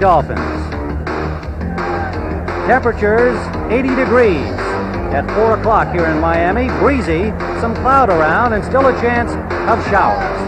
Dolphins. Temperatures 80 degrees at 4 o'clock here in Miami. Breezy, some cloud around, and still a chance of showers.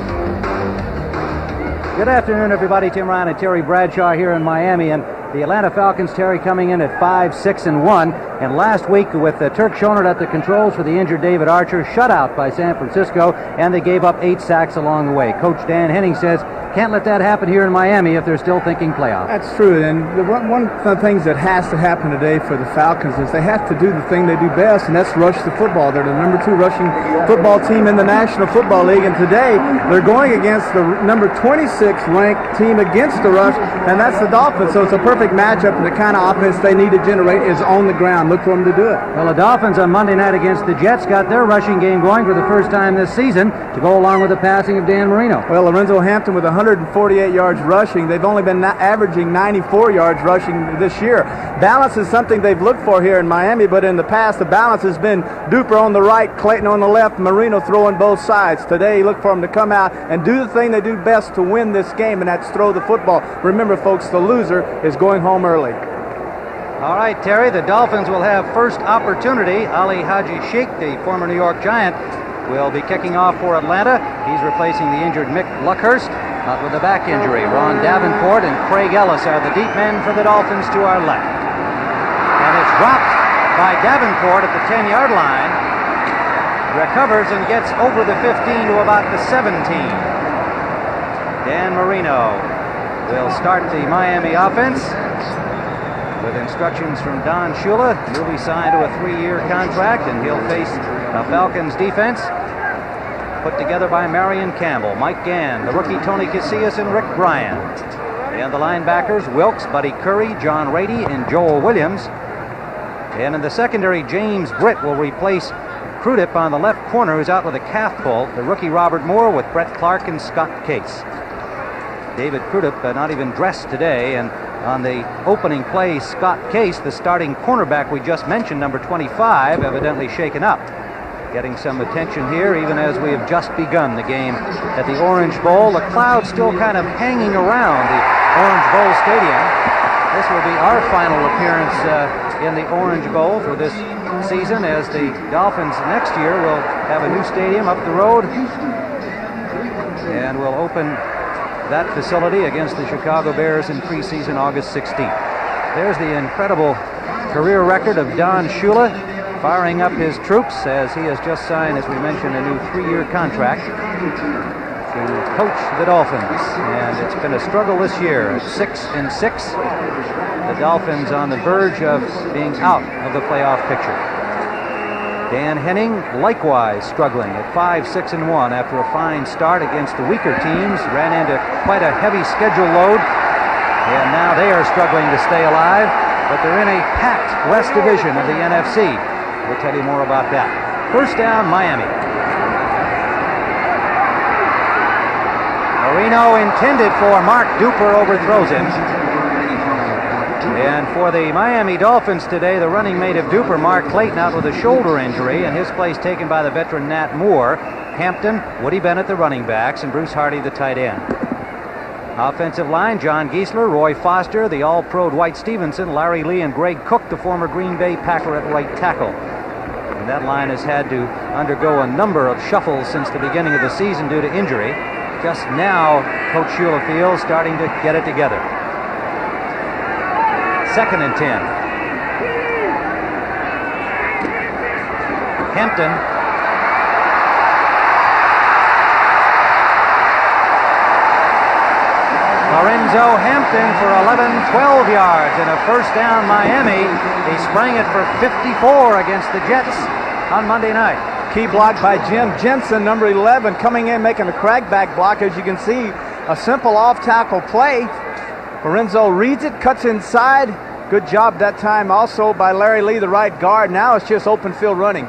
Good afternoon, everybody. Tim Ryan and Terry Bradshaw here in Miami, and the Atlanta Falcons, Terry, coming in at 5-6-1. And last week, with Turk Schonert at the controls for the injured David Archer, shut out by San Francisco, and they gave up 8 sacks along the way. Coach Dan Henning says, can't let that happen here in Miami if they're still thinking playoff. That's true, and one of the things that has to happen today for the Falcons is they have to do the thing they do best, and that's rush the football. They're the number 2 rushing football team in the National Football League, and today they're going against the number 26 ranked team against the rush, and that's the Dolphins. So it's a perfect matchup, and the kind of offense they need to generate is on the ground. Look for them to do it. Well, the Dolphins on Monday night against the Jets got their rushing game going for the first time this season to go along with the passing of Dan Marino. Well, Lorenzo Hampton with 148 yards rushing. They've only been averaging 94 yards rushing this year. Balance is something they've looked for here in Miami, but in the past the balance has been Duper on the right, Clayton on the left, Marino throwing both sides. Today, look for them to come out and do the thing they do best to win this game, and that's throw the football. Remember, folks, the loser is going home early. All right, Terry, the Dolphins will have first opportunity. Ali Haji Sheikh, the former New York Giant, will be kicking off for Atlanta. He's replacing the injured Mick Luckhurst, not with a back injury. Ron Davenport and Craig Ellis are the deep men for the Dolphins to our left. And it's dropped by Davenport at the 10-yard line. Recovers and gets over the 15 to about the 17. Dan Marino will start the Miami offense with instructions from Don Shula. He'll be signed to a 3-year contract, and he'll face a Falcons defense put together by Marion Campbell, Mike Gann, the rookie Tony Casillas, and Rick Bryan. And the linebackers, Wilkes, Buddy Curry, John Rady, and Joel Williams. And in the secondary, James Britt will replace Crudup on the left corner, who's out with a calf pull. The rookie Robert Moore with Brett Clark and Scott Case. David Crudup not even dressed today, and on the opening play, Scott Case, the starting cornerback we just mentioned, number 25, evidently shaken up. Getting some attention here, even as we have just begun the game at the Orange Bowl. The cloud still kind of hanging around the Orange Bowl Stadium. This will be our final appearance in the Orange Bowl for this season, as the Dolphins next year will have a new stadium up the road, and will open that facility against the Chicago Bears in preseason August 16th. There's the incredible career record of Don Shula, firing up his troops as he has just signed, as we mentioned, a new 3-year contract to coach the Dolphins. And it's been a struggle this year. 6-6. The Dolphins on the verge of being out of the playoff picture. Dan Henning likewise struggling at 5-6-1 after a fine start against the weaker teams. Ran into quite a heavy schedule load, and now they are struggling to stay alive, but they're in a packed West Division of the NFC. We'll tell you more about that. First down, Miami. Marino intended for Mark Duper, overthrows him. And for the Miami Dolphins today, the running mate of Duper, Mark Clayton, out with a shoulder injury, and his place taken by the veteran Nat Moore. Hampton, Woody Bennett, the running backs, and Bruce Hardy, the tight end. Offensive line, John Giesler, Roy Foster, the all-pro Dwight Stevenson, Larry Lee, and Greg Cook, the former Green Bay Packer, at right tackle. And that line has had to undergo a number of shuffles since the beginning of the season due to injury. Just now, Coach Shula feels starting to get it together. 2nd and 10. Hampton. Lorenzo Hampton for 12 yards and a first down, Miami. He sprang it for 54 against the Jets on Monday night. Key block by Jim Jensen, number 11, coming in making a crackback block. As you can see, a simple off-tackle play. Lorenzo reads it, cuts inside. Good job that time also by Larry Lee, the right guard. Now it's just open field running.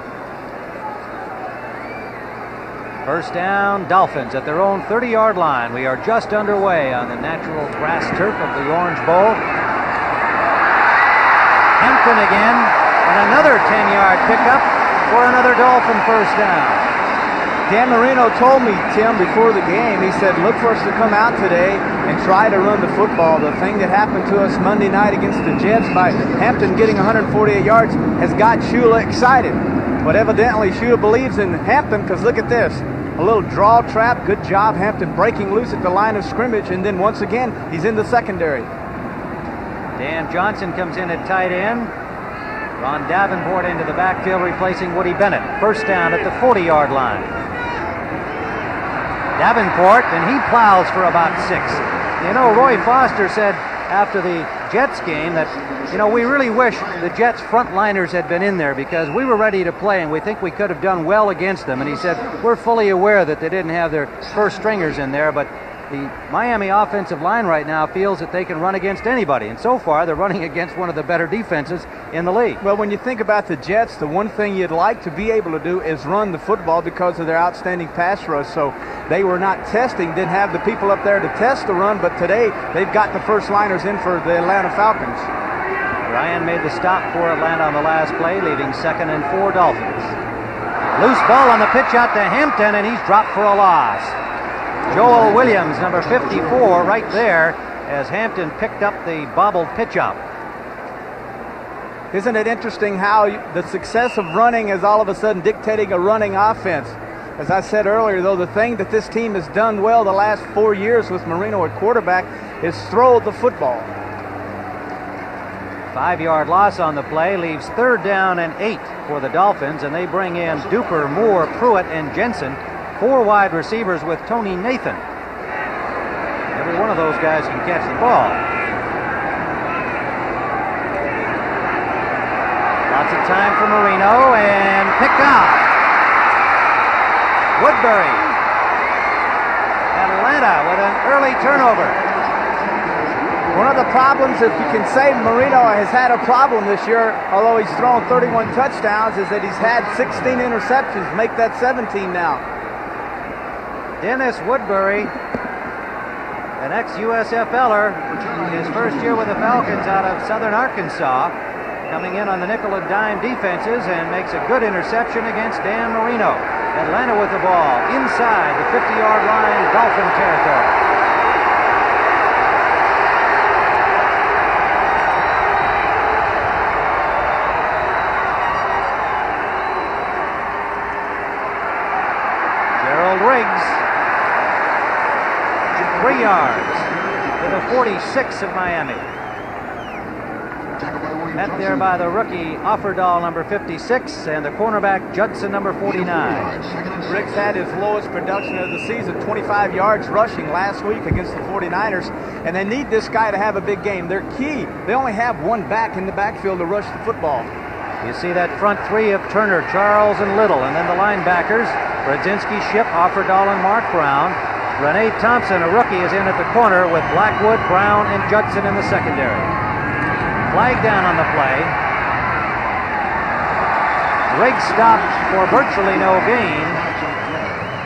First down, Dolphins at their own 30-yard line. We are just underway on the natural grass turf of the Orange Bowl. Hampton again, and another 10-yard pickup for another Dolphin first down. Dan Marino told me, Tim, before the game, he said, look for us to come out today and try to run the football. The thing that happened to us Monday night against the Jets by Hampton getting 148 yards has got Shula excited. But evidently Shula believes in Hampton, because look at this. A little draw trap. Good job, Hampton breaking loose at the line of scrimmage. And then once again, he's in the secondary. Dan Johnson comes in at tight end. Ron Davenport into the backfield, replacing Woody Bennett. First down at the 40-yard line. Davenport, and he plows for about 6. You know, Roy Foster said after the Jets game that, you know, we really wish the Jets frontliners had been in there because we were ready to play and we think we could have done well against them. And he said, we're fully aware that they didn't have their first stringers in there, but the Miami offensive line right now feels that they can run against anybody, and so far they're running against one of the better defenses in the league. Well, when you think about the Jets, the one thing you'd like to be able to do is run the football because of their outstanding pass rush. So they were not testing, didn't have the people up there to test the run, but today they've got the first liners in for the Atlanta Falcons. Ryan made the stop for Atlanta on the last play, leaving 2nd and 4 Dolphins. Loose ball on the pitch out to Hampton, and he's dropped for a loss. Joel Williams, number 54, right there as Hampton picked up the bobbled pitch out. Isn't it interesting how the success of running is all of a sudden dictating a running offense? As I said earlier, though, the thing that this team has done well the last 4 years with Marino at quarterback is throw the football. 5-yard loss on the play leaves 3rd down and 8 for the Dolphins, and they bring in Duper, Moore, Pruitt, and Jensen. 4 wide receivers with Tony Nathan. Every one of those guys can catch the ball. Lots of time for Marino, and picked off. Woodbury. Atlanta with an early turnover. One of the problems, if you can say Marino has had a problem this year, although he's thrown 31 touchdowns, is that he's had 16 interceptions. Make that 17 now. Dennis Woodbury, an ex-USFLer, his first year with the Falcons out of Southern Arkansas, coming in on the nickel and dime defenses and makes a good interception against Dan Marino. Atlanta with the ball inside the 50-yard line, Dolphin territory. Gerald Riggs, 3 yards to the 46 of Miami. Met there by the rookie Offerdahl, number 56, and the cornerback Judson, number 49. Riggs had his lowest production of the season, 25 yards rushing last week against the 49ers, and they need this guy to have a big game. They're key. They only have one back in the backfield to rush the football. You see that front 3 of Turner, Charles, and Little, and then the linebackers, Brodzinski, Shipp, Offerdahl, and Mark Brown. Renee Thompson, a rookie, is in at the corner with Blackwood, Brown, and Judson in the secondary. Flag down on the play. Riggs stopped for virtually no gain.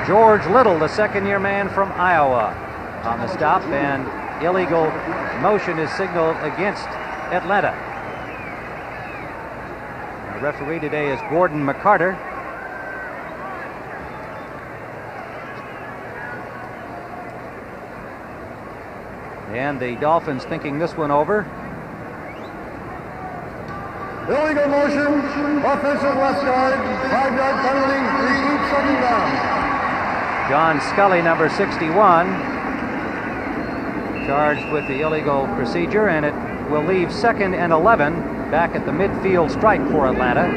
George Little, the second-year man from Iowa, on the stop, and illegal motion is signaled against Atlanta. The referee today is Gordon McCarter. And the Dolphins thinking this one over. Illegal motion, offensive left guard, 5-yard penalty, receive 2nd down. John Scully, number 61, charged with the illegal procedure, and it will leave 2nd and 11 back at the midfield stripe for Atlanta.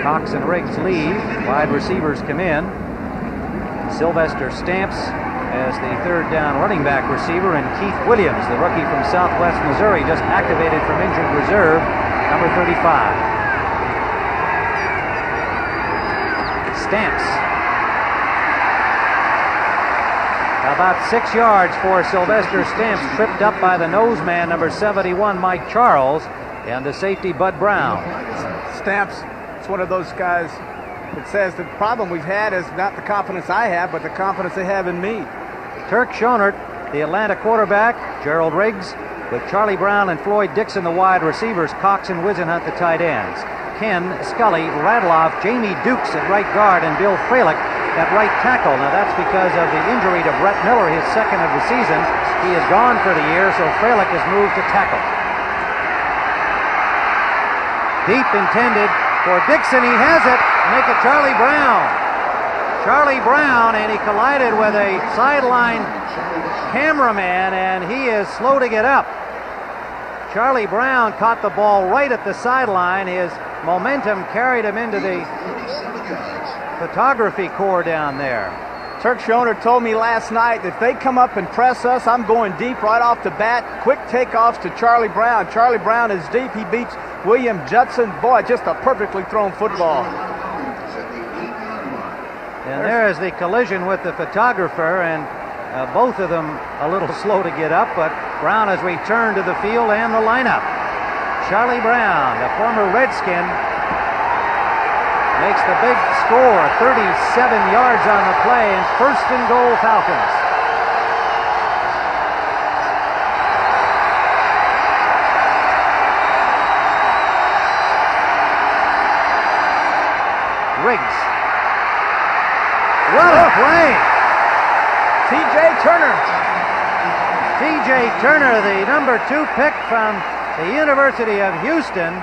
Cox and Riggs leave. Wide receivers come in. Sylvester Stamps as the 3rd down running back receiver, and Keith Williams, the rookie from Southwest Missouri, just activated from injured reserve, number 35. Stamps. About 6 yards for Sylvester Stamps, tripped up by the noseman, number 71, Mike Charles, and the safety, Bud Brown. Stamps, it's one of those guys that says the problem we've had is not the confidence I have, but the confidence they have in me. Turk Schonert, the Atlanta quarterback, Gerald Riggs, with Charlie Brown and Floyd Dixon, the wide receivers, Cox and Wisenhunt, the tight ends. Ken, Scully, Radloff, Jamie Dukes at right guard, and Bill Fralick at right tackle. Now that's because of the injury to Brett Miller, his second of the season. He is gone for the year, so Fralick has moved to tackle. Deep intended for Dixon. He has it. Make it Charlie Brown. Charlie Brown, and he collided with a sideline cameraman, and he is slow to get up. Charlie Brown caught the ball right at the sideline. His momentum carried him into the photography corps down there. Turk Schoner told me last night, if they come up and press us, I'm going deep right off the bat. Quick takeoffs to Charlie Brown. Charlie Brown is deep. He beats William Judson. Boy, just a perfectly thrown football. And there is the collision with the photographer, and both of them a little slow to get up, but Brown has returned to the field and the lineup. Charlie Brown, the former Redskin, makes the big score, 37 yards on the play, and first and goal Falcons. Riggs. What a play! T.J. Turner. T.J. Turner, the number 2 pick from the University of Houston,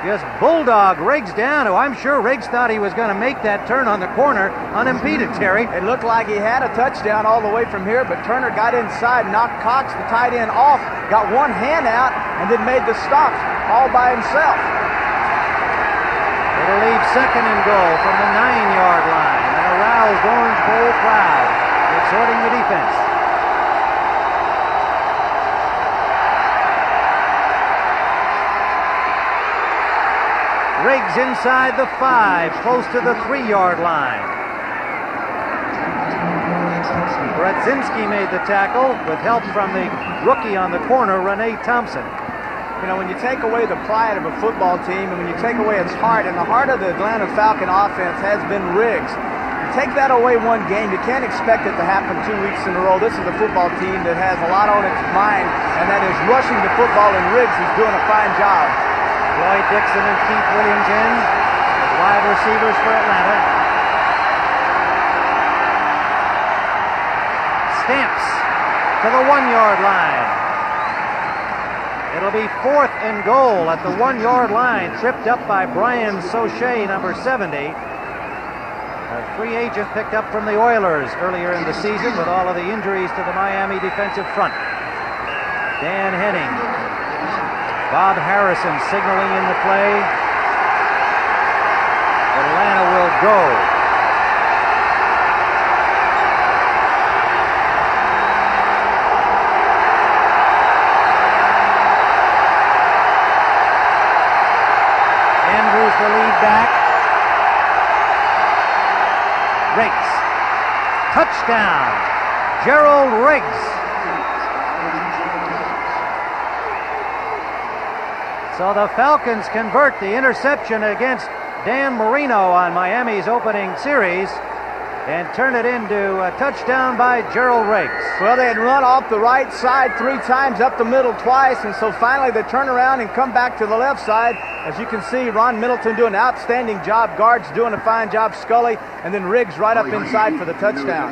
just bulldog Riggs down, who I'm sure Riggs thought he was going to make that turn on the corner unimpeded, Terry. It looked like he had a touchdown all the way from here, but Turner got inside, knocked Cox, the tight end, off, got one hand out, and then made the stop all by himself. It'll leave second and goal from the 9-yard line. An aroused Orange Bowl crowd exhorting the defense. Riggs inside the 5, close to the 3-yard line. Brodzinski made the tackle with help from the rookie on the corner, Renee Thompson. You know, when you take away the pride of a football team and when you take away its heart, and the heart of the Atlanta Falcon offense has been Riggs. You take that away one game, you can't expect it to happen 2 weeks in a row. This is a football team that has a lot on its mind, and that is rushing the football, and Riggs is doing a fine job. Lloyd Dixon and Keith Williams in as wide receivers for Atlanta. Stamps to the 1-yard line. It'll be 4th and goal at the 1-yard line, tripped up by Brian Soche, number 70. A free agent picked up from the Oilers earlier in the season with all of the injuries to the Miami defensive front. Dan Henning. Bob Harrison signaling in the play. Atlanta will go. Andrews the lead back. Riggs. Touchdown. Gerald Riggs. So the Falcons convert the interception against Dan Marino on Miami's opening series and turn it into a touchdown by Gerald Riggs. Well, they had run off the right side 3 times, up the middle twice, and so finally they turn around and come back to the left side. As you can see, Ron Middleton doing an outstanding job, guards doing a fine job, Scully, and then Riggs right up inside for the touchdown.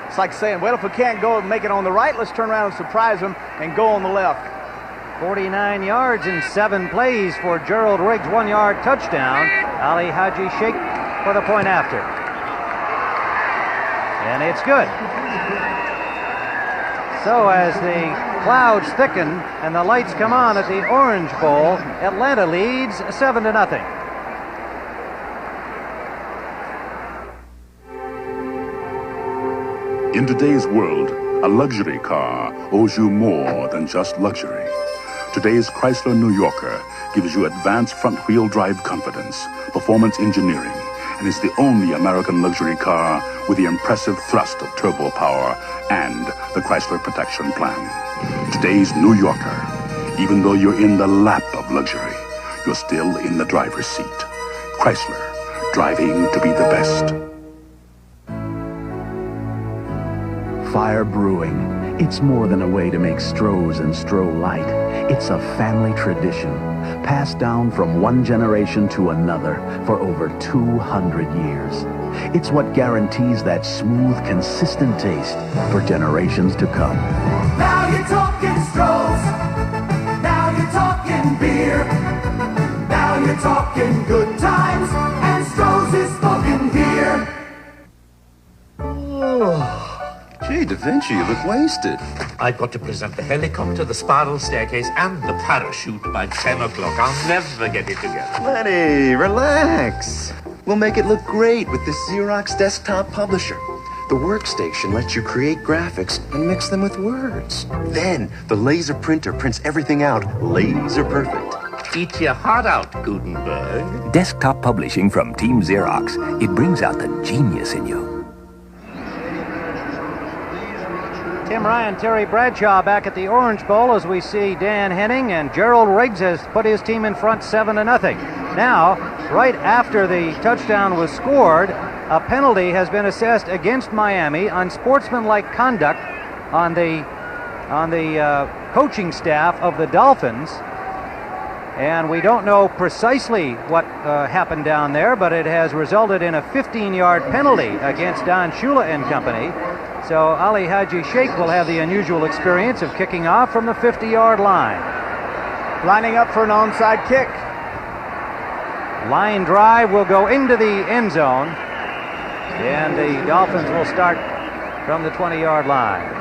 It's like saying, well, if we can't go and make it on the right, let's turn around and surprise them and go on the left. 49 yards in 7 plays for Gerald Riggs' 1-yard touchdown. Ali Haji Sheikh for the point after. And it's good. So as the clouds thicken and the lights come on at the Orange Bowl, Atlanta leads 7-0. In today's world, a luxury car owes you more than just luxury. Today's Chrysler New Yorker gives you advanced front-wheel drive confidence, performance engineering, and is the only American luxury car with the impressive thrust of turbo power and the Chrysler Protection Plan. Today's New Yorker, even though you're in the lap of luxury, you're still in the driver's seat. Chrysler, driving to be the best. Fire brewing. It's more than a way to make Stroh's and Stroh Light. It's a family tradition, passed down from one generation to another for over 200 years. It's what guarantees that smooth, consistent taste for generations to come. Now you're talking Strohs. Now you're talking beer. Now you're talking good times, and Strohs is spoken here. Gee, Da Vinci, you look wasted. I've got to present the helicopter, the spiral staircase, and the parachute by 10 o'clock. I'll never get it together. Lenny, relax. We'll make it look great with this Xerox desktop publisher. The workstation lets you create graphics and mix them with words. Then, the laser printer prints everything out laser perfect. Eat your heart out, Gutenberg. Desktop publishing from Team Xerox. It brings out the genius in you. Tim Ryan, Terry Bradshaw back at the Orange Bowl as we see Dan Henning, and Gerald Riggs has put his team in front 7-0. Now, right after the touchdown was scored, a penalty has been assessed against Miami, unsportsmanlike conduct on the coaching staff of the Dolphins. And we don't know precisely what happened down there, but it has resulted in a 15-yard penalty against Don Shula and company. So Ali Haji Sheikh will have the unusual experience of kicking off from the 50-yard line. Lining up for an onside kick. Line drive will go into the end zone, and the Dolphins will start from the 20-yard line.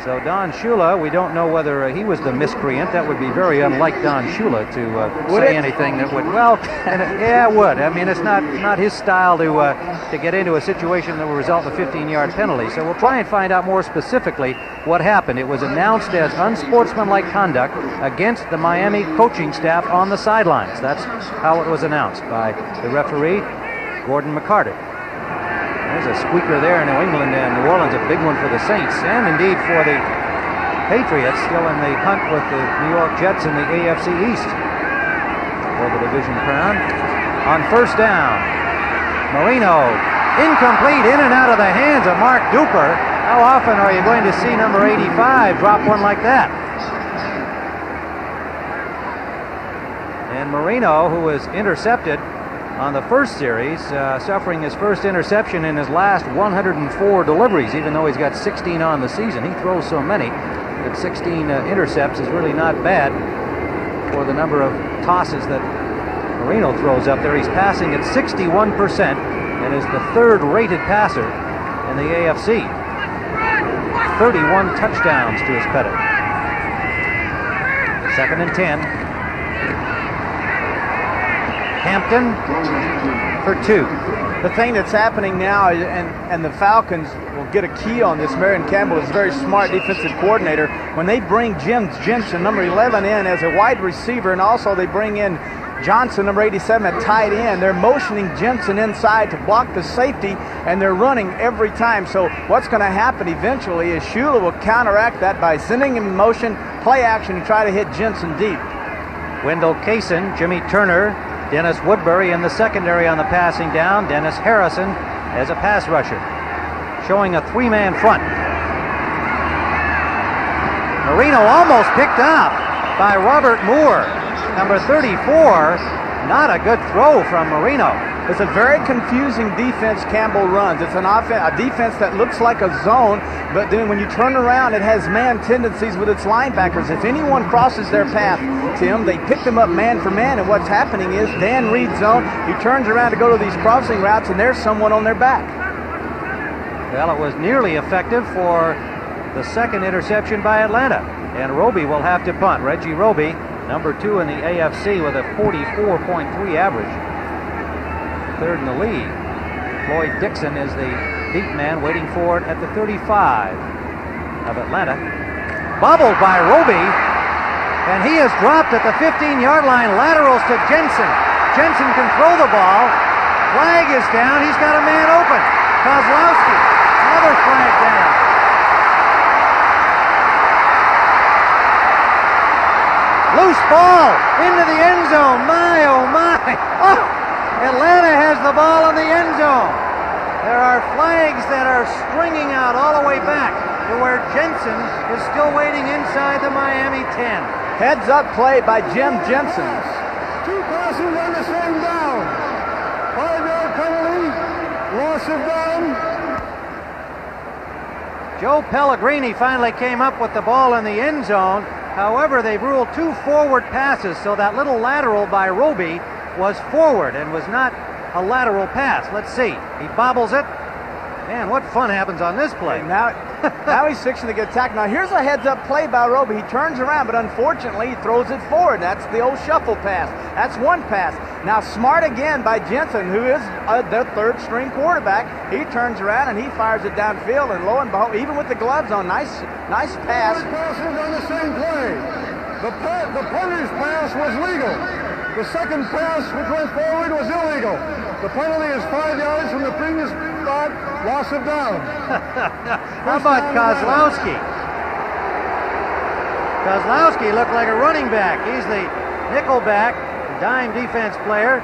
So Don Shula, we don't know whether he was the miscreant. That would be very unlike Don Shula to say anything that would, well, yeah, it would. I mean, it's not his style to get into a situation that will result in a 15-yard penalty. So we'll try and find out more specifically what happened. It was announced as unsportsmanlike conduct against the Miami coaching staff on the sidelines. That's how it was announced by the referee, Gordon McCarty. There's a squeaker there in New England, and New Orleans a big one for the Saints, and indeed for the Patriots, still in the hunt with the New York Jets in the AFC East for the division crown. On first down, Marino, incomplete, in and out of the hands of Mark Duper. How often are you going to see number 85 drop one like that? And Marino, who was intercepted on the first series, suffering his first interception in his last 104 deliveries, even though he's got 16 on the season. He throws so many that 16 intercepts is really not bad for the number of tosses that Marino throws up there. He's passing at 61% and is the third-rated passer in the AFC. 31 touchdowns to his credit. 2nd and 10. Hampton for 2. The thing that's happening now, and the Falcons will get a key on this. Marion Campbell is a very smart defensive coordinator. When they bring Jim Jensen, number 11, in as a wide receiver, and also they bring in Johnson, number 87, at tight end, they're motioning Jensen inside to block the safety, and they're running every time. So what's going to happen eventually is Shula will counteract that by sending him in motion, play action, and try to hit Jensen deep. Wendell Kaysen, Jimmy Turner, Dennis Woodbury in the secondary on the passing down. Dennis Harrison as a pass rusher, showing a 3-man front. Marino almost picked up by Robert Moore, number 34. Not a good throw from Marino. It's a very confusing defense Campbell runs. It's a defense that looks like a zone, but then when you turn around, it has man tendencies with its linebackers. If anyone crosses their path, Tim, they pick them up man for man, and what's happening is Dan reads zone, he turns around to go to these crossing routes, and there's someone on their back. Well, it was nearly effective for the second interception by Atlanta, and Roby will have to punt. Reggie Roby, number 2 in the AFC with a 44.3 average. Third in the league. Floyd Dixon is the deep man waiting for it at the 35 of Atlanta. Bobbled by Roby, and he is dropped at the 15-yard line. Laterals to Jensen. Jensen can throw the ball. Flag is down. He's got a man open. Kozlowski, another flag down. Loose ball into the end zone. My, oh my. Oh! Atlanta has the ball in the end zone. There are flags that are stringing out all the way back. to where Jensen is still waiting inside the Miami 10. Heads up play by Jim Jensen. 2 passes on the same down. 5-yard penalty. Loss of down. Joe Pellegrini finally came up with the ball in the end zone. However, they've ruled 2 forward passes, so that little lateral by Roby was forward and was not a lateral pass. Let's see. He bobbles it. Man, what fun happens on this play. Now he's fixing to get tackled. Now here's a heads-up play by Roby. He turns around, but unfortunately he throws it forward. That's the old shuffle pass. That's one pass. Now smart again by Jensen, who is their third-string quarterback. He turns around and he fires it downfield, and lo and behold, even with the gloves on, nice pass. 4 passes on the same play. The punter's pass was legal. The second pass, which went forward, was illegal. The penalty is 5 yards from the previous spot. Loss of down. How about Kozlowski? Kozlowski looked like a running back. He's the nickel back, dime defense player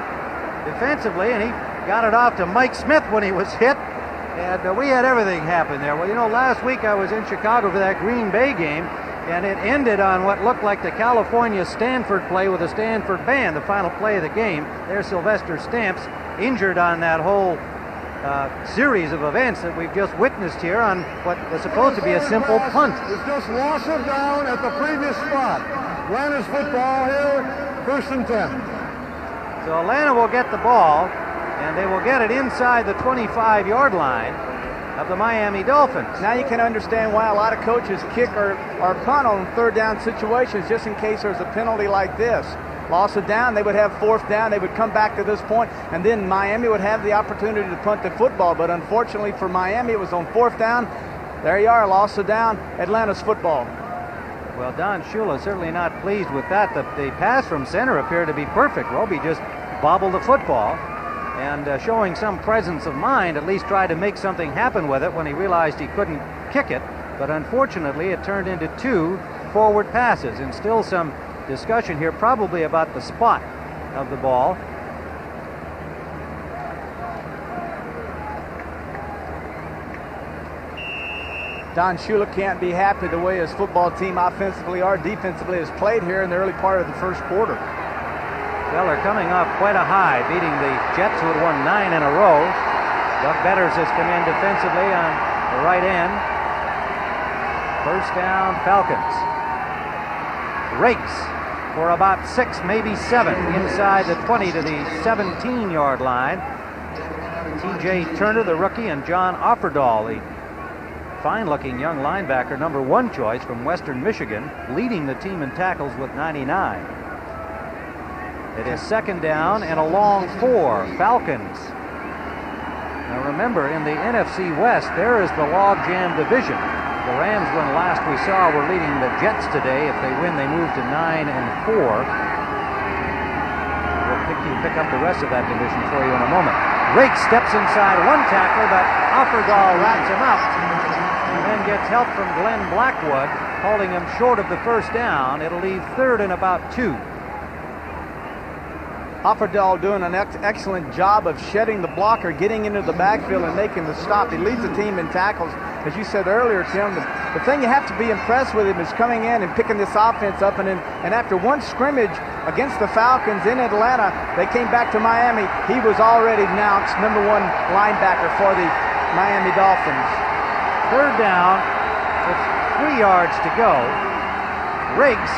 defensively, and he got it off to Mike Smith when he was hit. And we had everything happen there. Well, you know, last week I was in Chicago for that Green Bay game, and it ended on what looked like the California-Stanford play with a Stanford band, the final play of the game. There's Sylvester Stamps injured on that whole series of events that we've just witnessed here on what was supposed to be a simple punt. It's just loss of down at the previous spot. Atlanta's football here, 1st and 10. So Atlanta will get the ball, and they will get it inside the 25-yard line of the Miami Dolphins. Now you can understand why a lot of coaches kick or punt on 3rd down situations, just in case there's a penalty like this. Loss of down, they would have 4th down, they would come back to this point, and then Miami would have the opportunity to punt the football. But unfortunately for Miami, it was on 4th down. There you are, loss of down, Atlanta's football. Well, Don Shula certainly not pleased with that. The pass from center appeared to be perfect. Roby just bobbled the football, and showing some presence of mind, at least tried to make something happen with it when he realized he couldn't kick it. But unfortunately, it turned into 2 forward passes, and still some discussion here probably about the spot of the ball. Don Shula can't be happy the way his football team offensively or defensively has played here in the early part of the first quarter. Well, they're coming off quite a high, beating the Jets, who had won 9 in a row. Doug Betters has come in defensively on the right end. 1st down, Falcons. Riggs for about 6, maybe 7, inside the 20 to the 17-yard line. T.J. Turner, the rookie, and John Offerdahl, the fine-looking young linebacker, number 1 choice from Western Michigan, leading the team in tackles with 99. It is 2nd down and a long 4, Falcons. Now remember, in the NFC West, there is the logjam division. The Rams, when last we saw, were leading the Jets today. If they win, they move to 9 and 4. We'll pick up the rest of that division for you in a moment. Riggs steps inside 1 tackler, but Offerdahl wraps him up, and then gets help from Glenn Blackwood, holding him short of the 1st down. It'll leave 3rd and about 2. Offerdahl doing an excellent job of shedding the blocker, getting into the backfield and making the stop. He leads the team in tackles. As you said earlier, Tim, the thing you have to be impressed with him is coming in and picking this offense up. And after one scrimmage against the Falcons in Atlanta, they came back to Miami. He was already announced number 1 linebacker for the Miami Dolphins. 3rd down with 3 yards to go. Riggs,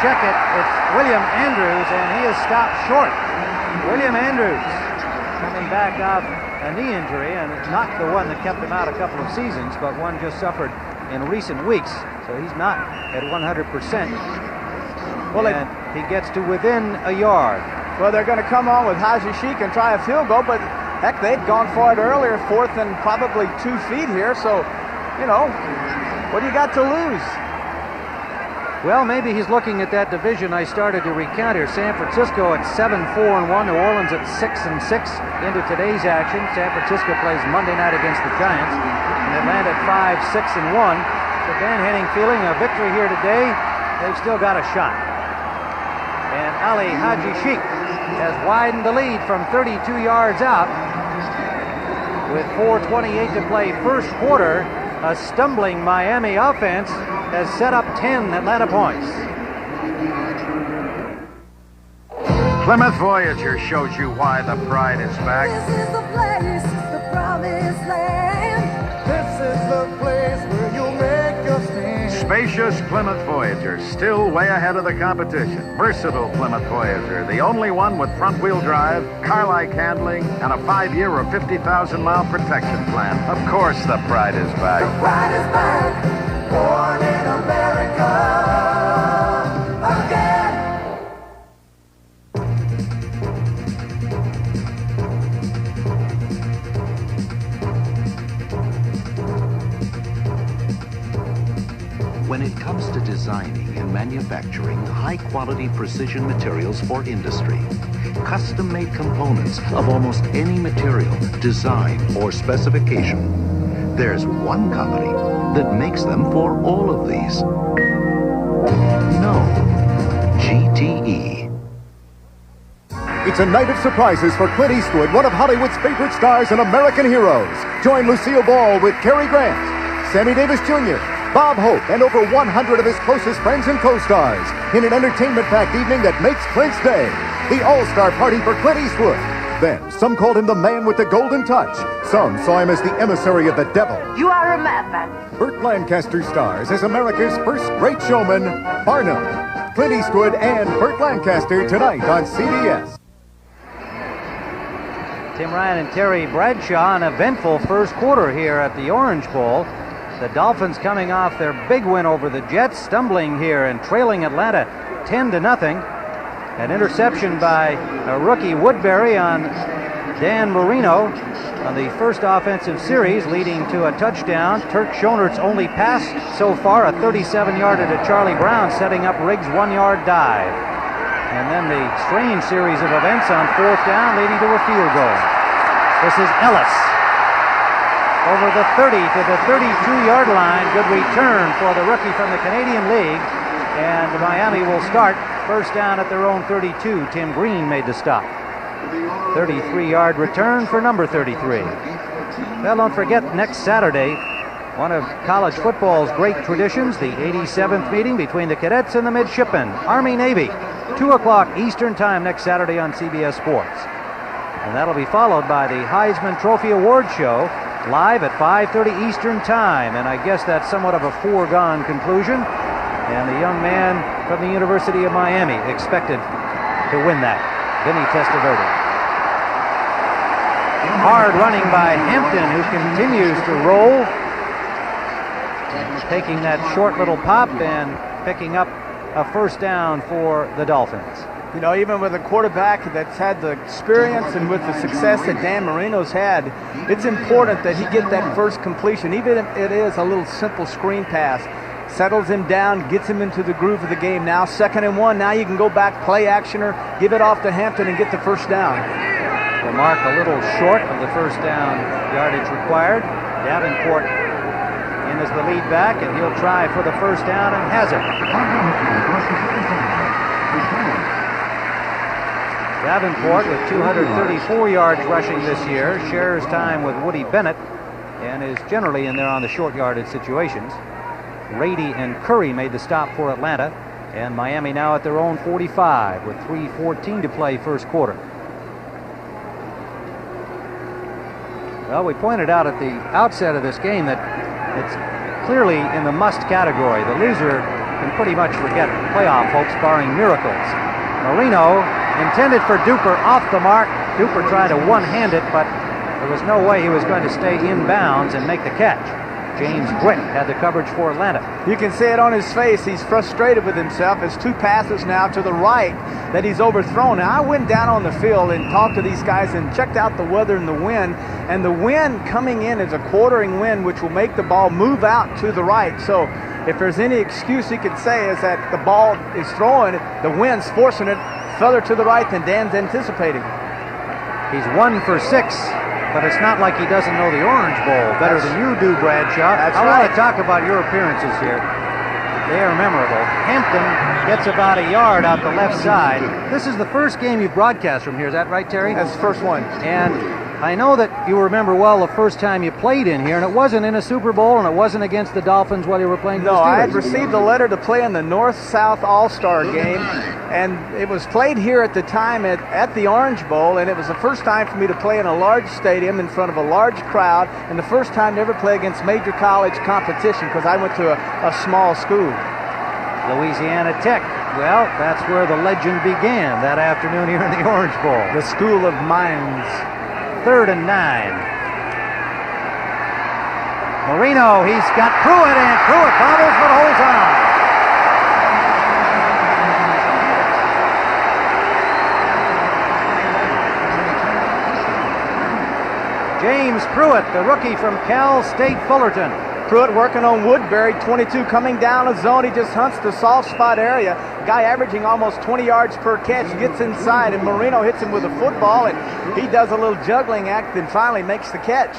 check it, it's William Andrews, and he is stopped short. William Andrews coming back off a knee injury, and it's not the one that kept him out a couple of seasons, but one just suffered in recent weeks, so he's not at 100%. Well, and he gets to within a yard. Well, they're going to come on with Haji Sheik and try a field goal, but heck, they'd gone for it earlier, 4th and probably 2 feet here, so, you know, what do you got to lose? Well, maybe he's looking at that division I started to recount here. San Francisco at 7-4-1, New Orleans at 6-6 into today's action. San Francisco plays Monday night against the Giants, and Atlanta at 5-6-1. So Dan Henning feeling a victory here today. They've still got a shot. And Ali Haji Sheik has widened the lead from 32 yards out with 4:28 to play first quarter. a stumbling Miami offense has set up 10 Atlanta points. Plymouth Voyager shows you why the pride is back. This is the place, the promised land. This is the place where you'll make a stand. Spacious Plymouth Voyager, still way ahead of the competition. Versatile Plymouth Voyager, the only one with front-wheel drive, car-like handling, and a 5-year or 50,000-mile protection plan. Of course the pride is back. The pride is back, born in America again. When it comes to designing and manufacturing high-quality precision materials for industry, custom-made components of almost any material, design, or specification, there's one company that makes them for all of these. No. GTE. It's a night of surprises for Clint Eastwood, one of Hollywood's favorite stars and American heroes. Join Lucille Ball with Cary Grant, Sammy Davis Jr., Bob Hope, and over 100 of his closest friends and co-stars in an entertainment-packed evening that makes Clint's day. The all-star party for Clint Eastwood. Then, some called him the man with the golden touch. Some saw him as the emissary of the devil. You are a madman. Burt Lancaster stars as America's first great showman, Barnum. Clint Eastwood and Burt Lancaster tonight on CBS. Tim Ryan and Terry Bradshaw, an eventful first quarter here at the Orange Bowl. The Dolphins coming off their big win over the Jets, stumbling here and trailing Atlanta 10-0. An interception by rookie Woodbury on Dan Marino on the first offensive series, leading to a touchdown. Turk Schonert's only pass so far, a 37-yarder to Charlie Brown, setting up Riggs' 1-yard dive. And then the strange series of events on fourth down, leading to a field goal. This is Ellis. Over the 30 to the 32-yard line. Good return for the rookie from the Canadian League. And Miami will start first down at their own 32. Tim Green made the stop. 33-yard return for number 33. Well, don't forget, next Saturday, one of college football's great traditions, the 87th meeting between the cadets and the midshipmen, Army-Navy. 2 o'clock Eastern Time next Saturday on CBS Sports. And that'll be followed by the Heisman Trophy Award Show, live at 5:30 Eastern Time, and I guess that's somewhat of a foregone conclusion. And the young man from the University of Miami expected to win that, Vinny Testaverde. Hard running by Hampton, who continues to roll, taking that short little pop and picking up a first down for the Dolphins. You know, even with a quarterback that's had the experience and with the success that Dan Marino's had, it's important that he get that first completion, even if it is a little simple screen pass. Settles him down, gets him into the groove of the game. Now 2nd and 1. Now you can go back, play actioner, give it off to Hampton and get the first down. The mark a little short of the first down yardage required. Davenport in as the lead back, and he'll try for the first down and has it. Davenport, with 234 yards rushing this year, shares time with Woody Bennett and is generally in there on the short yardage situations. Rady and Curry made the stop for Atlanta, and Miami now at their own 45 with 3:14 to play first quarter. Well, we pointed out at the outset of this game that it's clearly in the must category. The loser can pretty much forget playoff hopes, barring miracles. Marino intended for Duper, off the mark. Duper tried to one-hand it, but there was no way he was going to stay in bounds and make the catch. James Britt had the coverage for Atlanta. You can see it on his face. He's frustrated with himself. It's 2 passes now to the right that he's overthrown. Now, I went down on the field and talked to these guys and checked out the weather and the wind. And the wind coming in is a quartering wind, which will make the ball move out to the right. So if there's any excuse he could say is that the ball is throwing, the wind's forcing it further to the right than Dan's anticipating. He's 1 for 6. But it's not like he doesn't know the Orange Bowl better than you do, Bradshaw. I want to talk about your appearances here. They are memorable. Hampton gets about a yard out the left side. This is the first game you've broadcast from here. Is that right, Terry? That's the first one. And I know that you remember well the first time you played in here, and it wasn't in a Super Bowl, and it wasn't against the Dolphins while you were playing for the No, Steelers. I had received a letter to play in the North-South All-Star game, and it was played here at the time at the Orange Bowl, and it was the first time for me to play in a large stadium in front of a large crowd, and the first time to ever play against major college competition, because I went to a small school. Louisiana Tech. Well, that's where the legend began that afternoon here in the Orange Bowl. The School of Mines. 3rd and 9. Marino, he's got Pruitt, and Pruitt bobbles but holds on. James Pruitt, the rookie from Cal State Fullerton. Pruitt working on Woodbury, 22 coming down the zone. He just hunts the soft spot area. Guy averaging almost 20 yards per catch, gets inside, and Marino hits him with a football, and he does a little juggling act and finally makes the catch.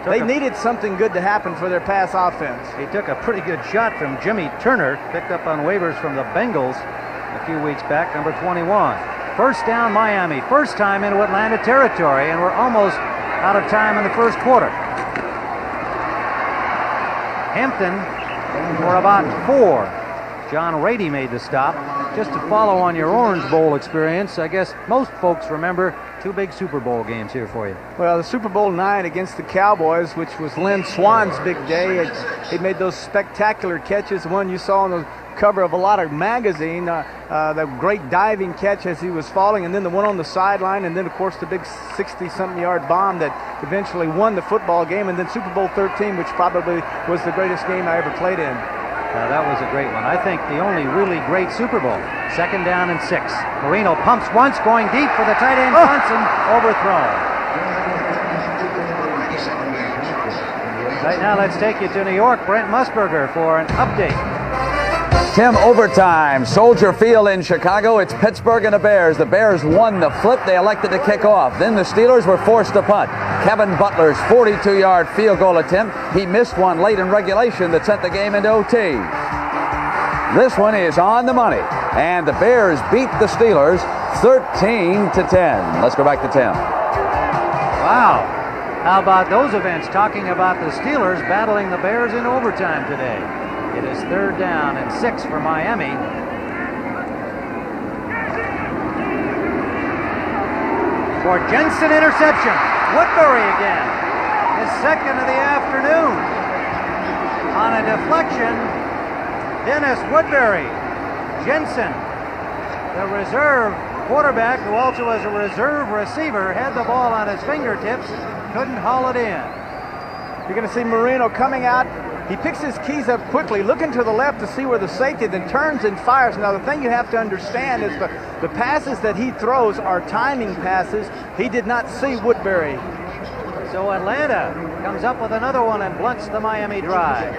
They needed something good to happen for their pass offense. He took a pretty good shot from Jimmy Turner, picked up on waivers from the Bengals a few weeks back, number 21. First down, Miami. First time into Atlanta territory, and we're almost out of time in the first quarter. Hampton for about 4. John Rady made the stop. Just to follow on your Orange Bowl experience, I guess most folks remember 2 big Super Bowl games here for you. Well, the Super Bowl 9 against the Cowboys, which was Lynn Swan's big day. He made those spectacular catches, the one you saw on the cover of a lot of magazine, the great diving catch as he was falling, and then the one on the sideline, and then, of course, the big 60-something yard bomb that eventually won the football game, and then Super Bowl 13, which probably was the greatest game I ever played in. That was a great one. I think the only really great Super Bowl. 2nd down and 6. Marino pumps once, going deep for the tight end, Johnson, overthrown. Right now, let's take you to New York. Brent Musburger for an update. Tim, overtime. Soldier Field in Chicago. It's Pittsburgh and the Bears. The Bears won the flip. They elected to kick off. Then the Steelers were forced to punt. Kevin Butler's 42-yard field goal attempt. He missed one late in regulation that sent the game into OT. This one is on the money. And the Bears beat the Steelers 13-10. Let's go back to Tim. Wow. How about those events? Talking about the Steelers battling the Bears in overtime today. It is 3rd down and 6 for Miami. For Jensen, interception. Woodbury again. His 2nd of the afternoon. On a deflection, Dennis Woodbury. Jensen, the reserve quarterback who also was a reserve receiver, had the ball on his fingertips, couldn't haul it in. You're going to see Marino coming out. He picks his keys up quickly, looking to the left to see where the safety, then turns and fires. Now, the thing you have to understand is the passes that he throws are timing passes. He did not see Woodbury. So Atlanta comes up with another one and blunts the Miami drive.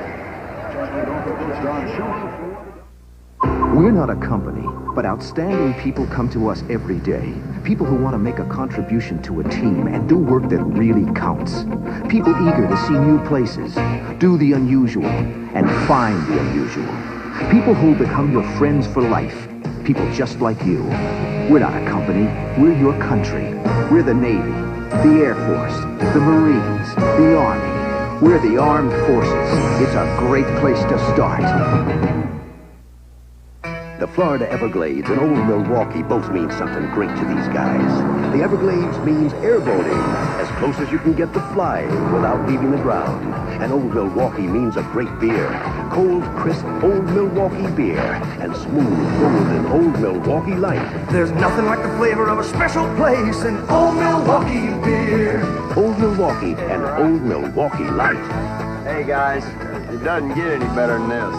We're not a company, but outstanding people come to us every day. People who want to make a contribution to a team and do work that really counts. People eager to see new places, do the unusual, and find the unusual. People who become your friends for life. People just like you. We're not a company, we're your country. We're the Navy, the Air Force, the Marines, the Army. We're the Armed Forces. It's a great place to start. The Florida Everglades and Old Milwaukee both mean something great to these guys. The Everglades means airboating, as close as you can get to flying without leaving the ground. And Old Milwaukee means a great beer. Cold, crisp Old Milwaukee beer. And smooth, golden Old Milwaukee Light. There's nothing like the flavor of a special place in Old Milwaukee beer. Old Milwaukee and Old Milwaukee Light. Hey guys, it doesn't get any better than this.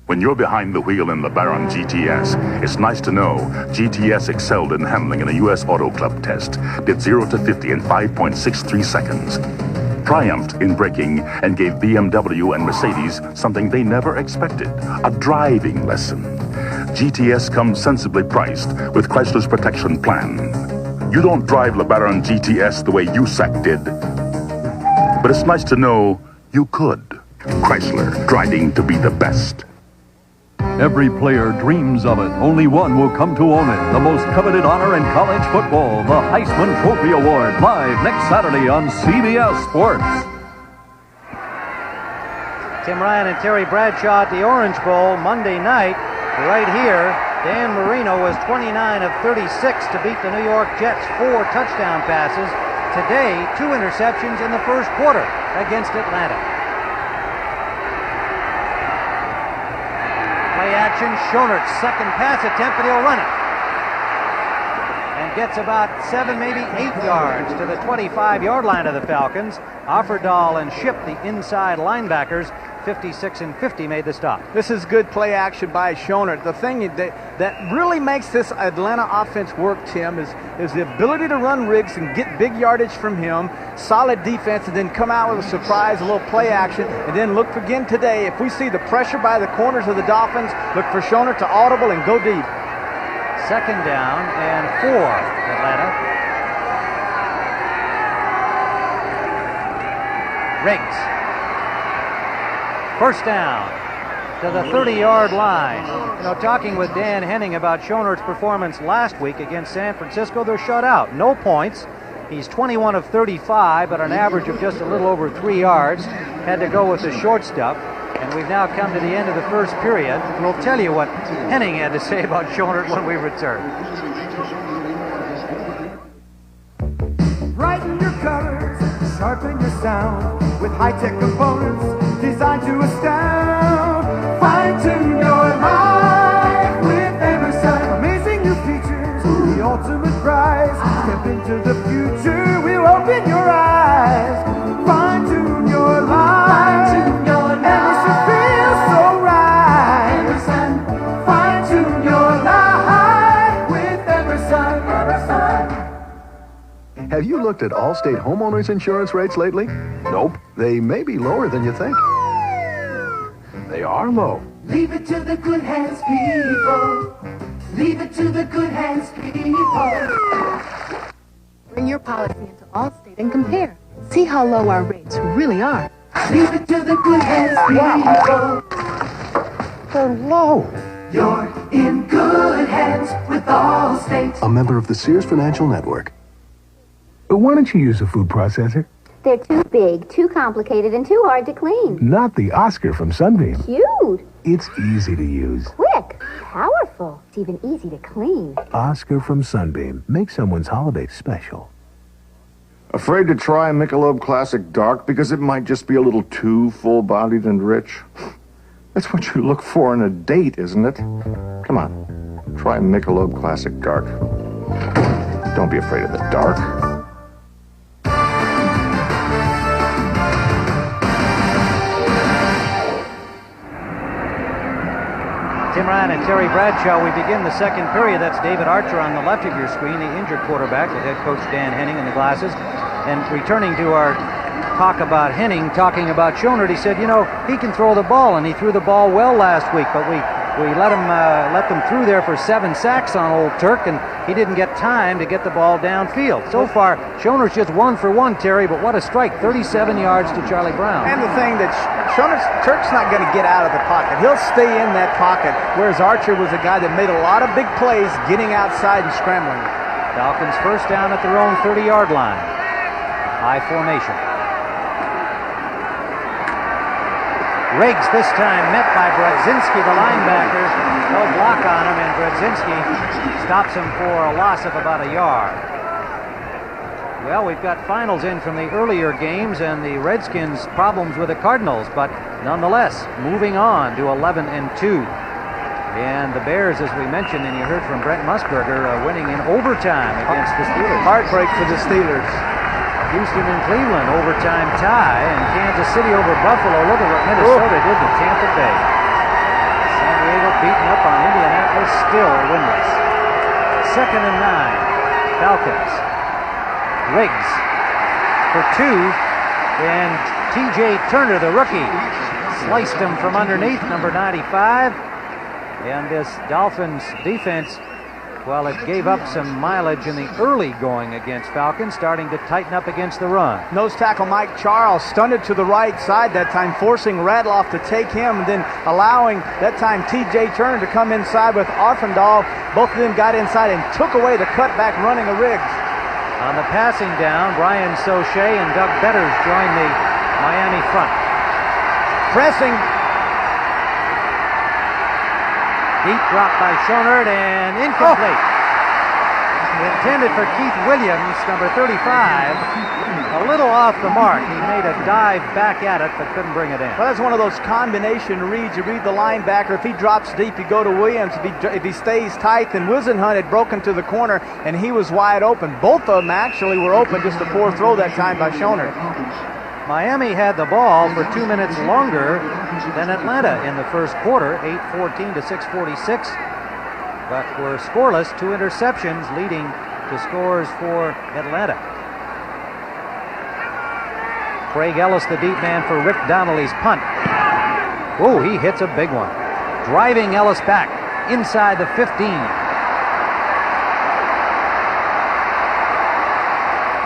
When you're behind the wheel in LeBaron GTS, it's nice to know GTS excelled in handling in a U.S. Auto Club test, did 0 to 50 in 5.63 seconds, triumphed in braking, and gave BMW and Mercedes something they never expected, a driving lesson. GTS comes sensibly priced with Chrysler's protection plan. You don't drive LeBaron GTS the way USAC did, but it's nice to know you could. Chrysler, driving to be the best. Every player dreams of it. Only one will come to own it. The most coveted honor in college football, the Heisman Trophy Award, live next Saturday on CBS Sports. Tim Ryan and Terry Bradshaw at the Orange Bowl Monday night. Right here, Dan Marino was 29 of 36 to beat the New York Jets, 4 touchdown passes. Today, 2 interceptions in the first quarter against Atlanta. Play action, Schoenert's second pass attempt, and he'll run it. And gets about 7, maybe 8 yards to the 25-yard line of the Falcons. Offerdahl and Shipp, the inside linebackers, 56 and 50 made the stop. This is good play action by Schoenert. The thing that really makes this Atlanta offense work, Tim, is the ability to run Riggs and get big yardage from him, solid defense, and then come out with a surprise, a little play action, and then look again today. If we see the pressure by the corners of the Dolphins, look for Schoenert to audible and go deep. Second down and 4, Atlanta. Riggs. First down to the 30-yard line. You know, talking with Dan Henning about Schoenert's performance last week against San Francisco, they're shut out. No points. He's 21 of 35, but an average of just a little over 3 yards. Had to go with the short stuff. And we've now come to the end of the first period. We'll tell you what Henning had to say about Schoenert when we return. Brighten your colors, sharpen your sound with high-tech components designed to astound. Fine-tune your life with Emerson. Amazing new features, the ultimate prize. Step into the future, we'll open your eyes. Fine-tune your life. Fine-tune your life. Emerson feels so right. Emerson. Fine-tune your life with Emerson. Emerson. Have you looked at Allstate homeowners insurance rates lately? Nope. They may be lower than you think. They are low. Leave it to the good hands, people. Leave it to the good hands, people. Bring your policy into Allstate and compare. See how low our rates really are. Leave it to the good hands, people. They're low. You're in good hands with Allstate. A member of the Sears Financial Network. Why don't you use a food processor? They're too big, too complicated, and too hard to clean. Not the Oscar from Sunbeam. Cute. It's easy to use. Quick. Powerful. It's even easy to clean. Oscar from Sunbeam. Make someone's holiday special. Afraid to try Michelob Classic Dark because it might just be a little too full-bodied and rich? That's what you look for in a date, isn't it? Come on, try Michelob Classic Dark. Don't be afraid of the dark. Tim Ryan and Terry Bradshaw, we begin the second period. That's David Archer on the left of your screen, the injured quarterback with head coach Dan Henning in the glasses. And returning to our talk about Henning, talking about Schoenert, he said, you know, he can throw the ball, and he threw the ball well last week, but we let them through there for 7 sacks on Old Turk, and he didn't get time to get the ball downfield. So far, Schoenert's just 1 for 1, Terry, but what a strike, 37 yards to Charlie Brown. And the thing that Turk's not going to get out of the pocket. He'll stay in that pocket, whereas Archer was a guy that made a lot of big plays getting outside and scrambling. Falcons first down at their own 30-yard line. High formation. Riggs this time met by Brodzinski, the linebacker. No block on him, and Brodzinski stops him for a loss of about a yard. Well, we've got finals in from the earlier games and the Redskins' problems with the Cardinals, but nonetheless, moving on to 11-2. And the Bears, as we mentioned, and you heard from Brent Musburger, winning in overtime against the Steelers. Heartbreak for the Steelers. Houston and Cleveland overtime tie, and Kansas City over Buffalo. Look at what Minnesota did to Tampa Bay. San Diego beaten up on Indianapolis, still winless. 2nd and 9, Falcons. Riggs for 2, and T.J. Turner, the rookie, sliced him from underneath, number 95. And this Dolphins defense while it gave up some mileage in the early going against Falcons, starting to tighten up against the run. Nose tackle Mike Charles stunted to the right side that time, forcing Radloff to take him, and then allowing that time T.J. Turner to come inside with Arfendal. Both of them got inside and took away the cutback running of Riggs. On the passing down, Brian Sauché and Doug Betters joined the Miami front. Pressing. Deep drop by Schonert and incomplete. Intended for Keith Williams, number 35. A little off the mark. He made a dive back at it, but couldn't bring it in. Well, that's one of those combination reads. You read the linebacker. If he drops deep, you go to Williams. If he stays tight, then Wisenhunt had broken to the corner, and he was wide open. Both of them actually were open, just a poor throw that time by Schonert. Miami had the ball for 2 minutes longer than Atlanta in the first quarter, 8:14 to 6:46, but were scoreless. 2 interceptions leading to scores for Atlanta. Craig Ellis, the deep man for Rick Donnelly's punt. Oh, he hits a big one. Driving Ellis back inside the 15.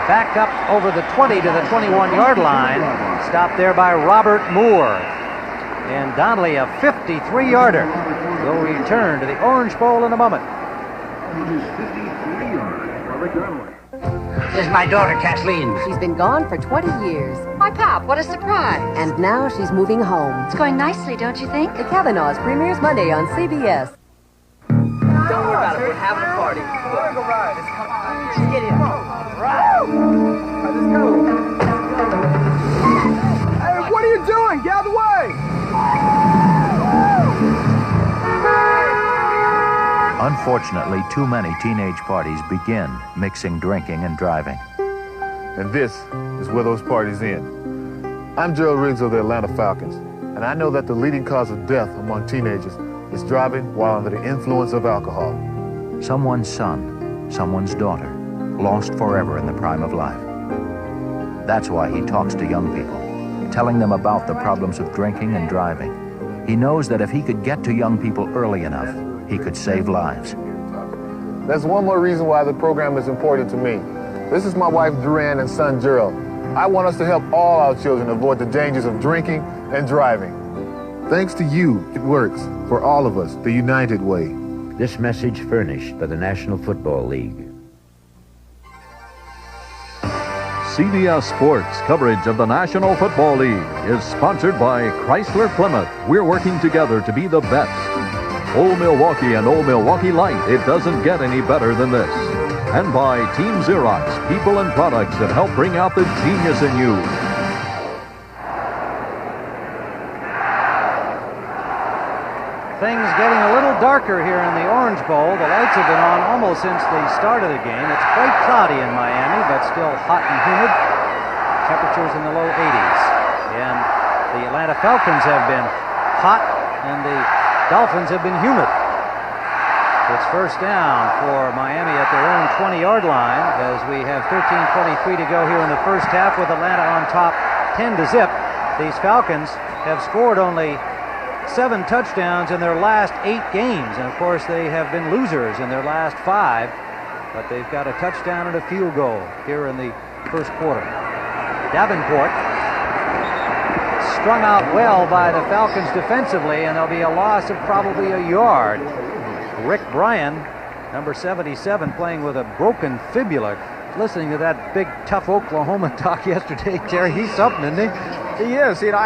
Back up over the 20 to the 21-yard line. Stopped there by Robert Moore. And Donnelly, a 53-yarder, will return to the Orange Bowl in a moment. This is my daughter, Kathleen. She's been gone for 20 years. My pop, what a surprise. And now she's moving home. It's going nicely, don't you think? The Kavanaughs premieres Monday on CBS. Don't worry about it. We're having a party. Let's come on. Let's get in. Let's go. Hey, what are you doing? Get out of the way! Unfortunately, too many teenage parties begin mixing drinking and driving. And this is where those parties end. I'm Gerald Riggs of the Atlanta Falcons, and I know that the leading cause of death among teenagers is driving while under the influence of alcohol. Someone's son, someone's daughter, lost forever in the prime of life. That's why he talks to young people, telling them about the problems of drinking and driving. He knows that if he could get to young people early enough, he could save lives. That's one more reason why the program is important to me. This is my wife, Duran, and son, Gerald. I want us to help all our children avoid the dangers of drinking and driving. Thanks to you, it works. For all of us, the United Way. This message furnished by the National Football League. CBS Sports coverage of the National Football League is sponsored by Chrysler Plymouth. We're working together to be the best. Old Milwaukee and Old Milwaukee Light. It doesn't get any better than this. And by Team Xerox, people and products that help bring out the genius in you. Things getting a little darker here in the Orange Bowl. The lights have been on almost since the start of the game. It's quite cloudy in Miami, but still hot and humid. Temperatures in the low 80s. And the Atlanta Falcons have been hot, and the Dolphins have been humid. It's first down for Miami at their own 20-yard line as we have 13:23 to go here in the first half with Atlanta on top 10-0. These Falcons have scored only 7 touchdowns in their last 8 games, and of course they have been losers in their last 5, but they've got a touchdown and a field goal here in the first quarter. Davenport strung out well by the Falcons defensively, and there'll be a loss of probably a yard. Rick Bryan, number 77, playing with a broken fibula. Listening to that big, tough Oklahoma talk yesterday, Terry, he's something, isn't he? He is. You know,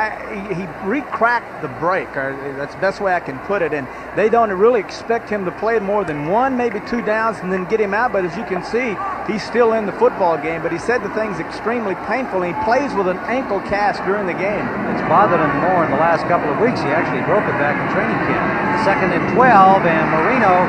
he re-cracked the break. That's the best way I can put it. And they don't really expect him to play more than 1, maybe 2 downs and then get him out. But as you can see, he's still in the football game. But he said the thing's extremely painful. And he plays with an ankle cast during the game. It's bothered him more in the last couple of weeks. He actually broke it back in training camp. 2nd and 12, and Marino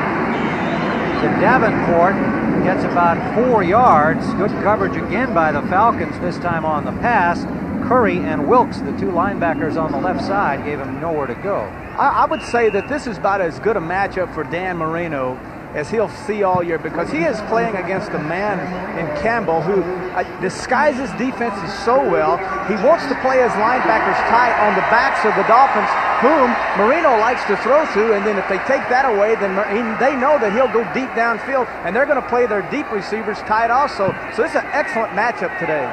to Davenport. Gets about 4 yards. Good coverage again by the Falcons, this time on the pass. Curry and Wilkes, the 2 linebackers on the left side, gave him nowhere to go. I would say that this is about as good a matchup for Dan Marino as he'll see all year, because he is playing against a man in Campbell who disguises defenses so well. He wants to play his linebackers tight on the backs of the Dolphins whom Marino likes to throw to, and then if they take that away, then they know that he'll go deep downfield, and they're going to play their deep receivers tight also. So it's an excellent matchup today.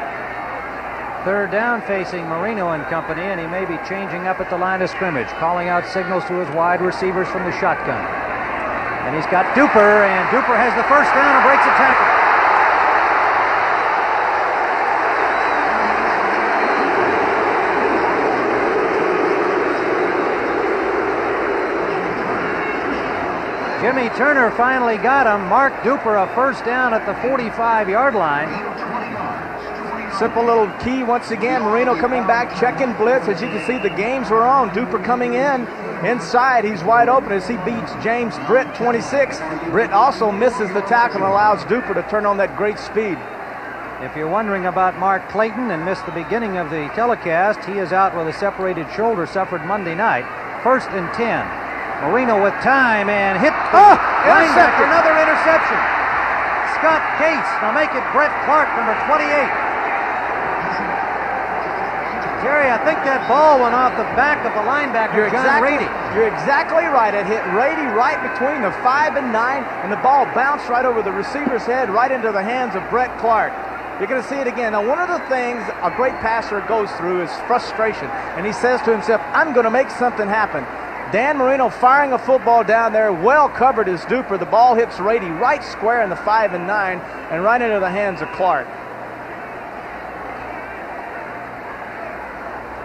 Third down facing Marino and company, and he may be changing up at the line of scrimmage, calling out signals to his wide receivers from the shotgun. And he's got Duper, and Duper has the first down and breaks a tackle. Jimmy Turner finally got him. Mark Duper a first down at the 45-yard line. Simple little key once again. Marino coming back, checking blitz. As you can see, the games were on. Duper coming in. Inside, he's wide open as he beats James Britt, 26. Britt also misses the tackle and allows Duper to turn on that great speed. If you're wondering about Mark Clayton and missed the beginning of the telecast, he is out with a separated shoulder suffered Monday night. 1st and 10. Marino with time and hit the linebacker. Another interception. Scott Case. Now make it Brett Clark, number 28. Jerry, I think that ball went off the back of the linebacker, John Rady. You're exactly right. It hit Rady right between the 5 and 9, and the ball bounced right over the receiver's head, right into the hands of Brett Clark. You're going to see it again. Now, one of the things a great passer goes through is frustration, and he says to himself, I'm going to make something happen. Dan Marino firing a football down there, well covered as Duper. The ball hits Rady right square in the 5 and 9, and right into the hands of Clark.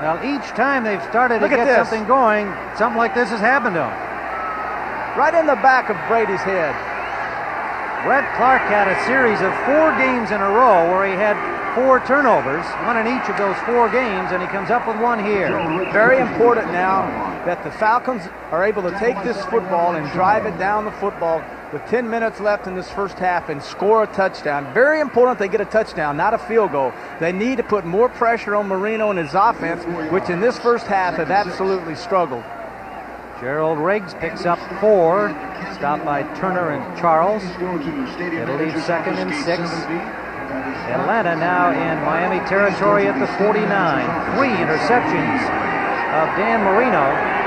Well, each time they've started to get something going, something like this has happened to him. Right in the back of Brady's head. Brett Clark had a series of 4 games in a row where he had 4 turnovers, one in each of those 4 games, and he comes up with one here. Very important now that the Falcons are able to take this football and drive it down the football with 10 minutes left in this first half and score a touchdown. Very important they get a touchdown, not a field goal. They need to put more pressure on Marino and his offense, which in this first half have absolutely struggled. Gerald Riggs picks up 4, stopped by Turner and Charles. It'll leave 2nd and 6. Atlanta now in Miami territory at the 49. 3 interceptions of Dan Marino.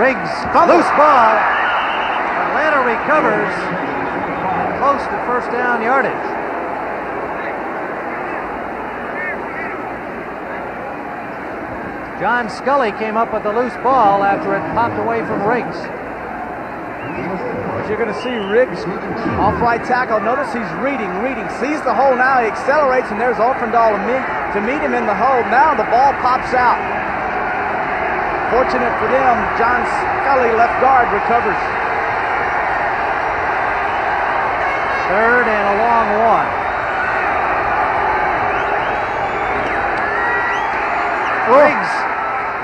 Riggs, loose ball. Atlanta recovers close to first down yardage. John Scully came up with the loose ball after it popped away from Riggs. You're going to see Riggs off right tackle. Notice he's reading, sees the hole now. He accelerates, and there's Offendahl to meet him in the hole. Now the ball pops out. Fortunate for them, John Scully, left guard, recovers. 3rd and a long one. Riggs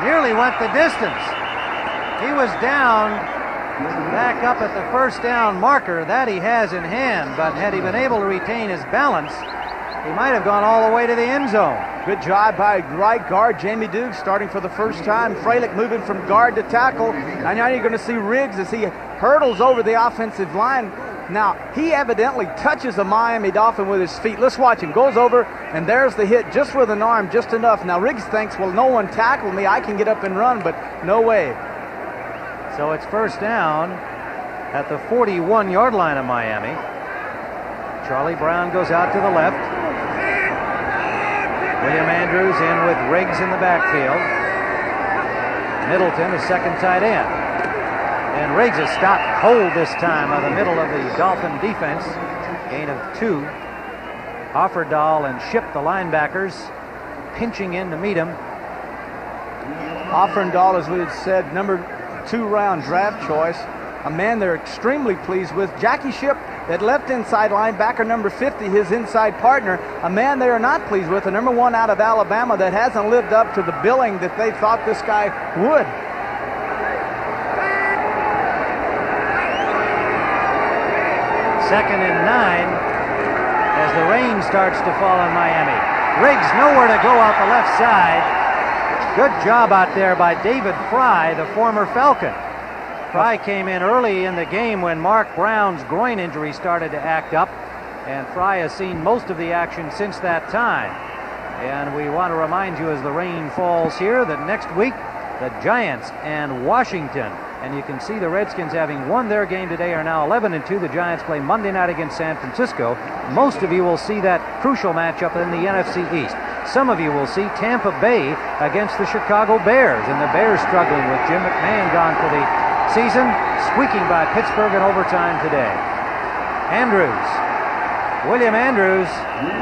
nearly went the distance. He was down, back up at the first down marker. That he has in hand, but had he been able to retain his balance, he might have gone all the way to the end zone. Good job by right guard Jamie Dukes starting for the first time. Freilich moving from guard to tackle. And now you're going to see Riggs as he hurdles over the offensive line. Now, he evidently touches a Miami Dolphin with his feet. Let's watch him. Goes over, and there's the hit just with an arm, just enough. Now, Riggs thinks, well, no one tackled me. I can get up and run, but no way. So it's first down at the 41-yard line of Miami. Charlie Brown goes out to the left. William Andrews in with Riggs in the backfield. Middleton, the second tight end. And Riggs has stopped cold this time by the middle of the Dolphin defense. Gain of 2. Offendahl and Ship, the linebackers, pinching in to meet him. Offendahl, as we had said, number 2-round draft choice. A man they're extremely pleased with. Jackie Ship, that left inside linebacker, number 50, his inside partner. A man they are not pleased with, a number 1 out of Alabama that hasn't lived up to the billing that they thought this guy would. Second and 9 as the rain starts to fall on Miami. Riggs nowhere to go out the left side. Good job out there by David Fry, the former Falcon. Fry came in early in the game when Mark Brown's groin injury started to act up. And Fry has seen most of the action since that time. And we want to remind you as the rain falls here that next week, the Giants and Washington. And you can see the Redskins, having won their game today, are now 11-2. The Giants play Monday night against San Francisco. Most of you will see that crucial matchup in the NFC East. Some of you will see Tampa Bay against the Chicago Bears. And the Bears struggling with Jim McMahon gone for the season, squeaking by Pittsburgh in overtime today. William Andrews,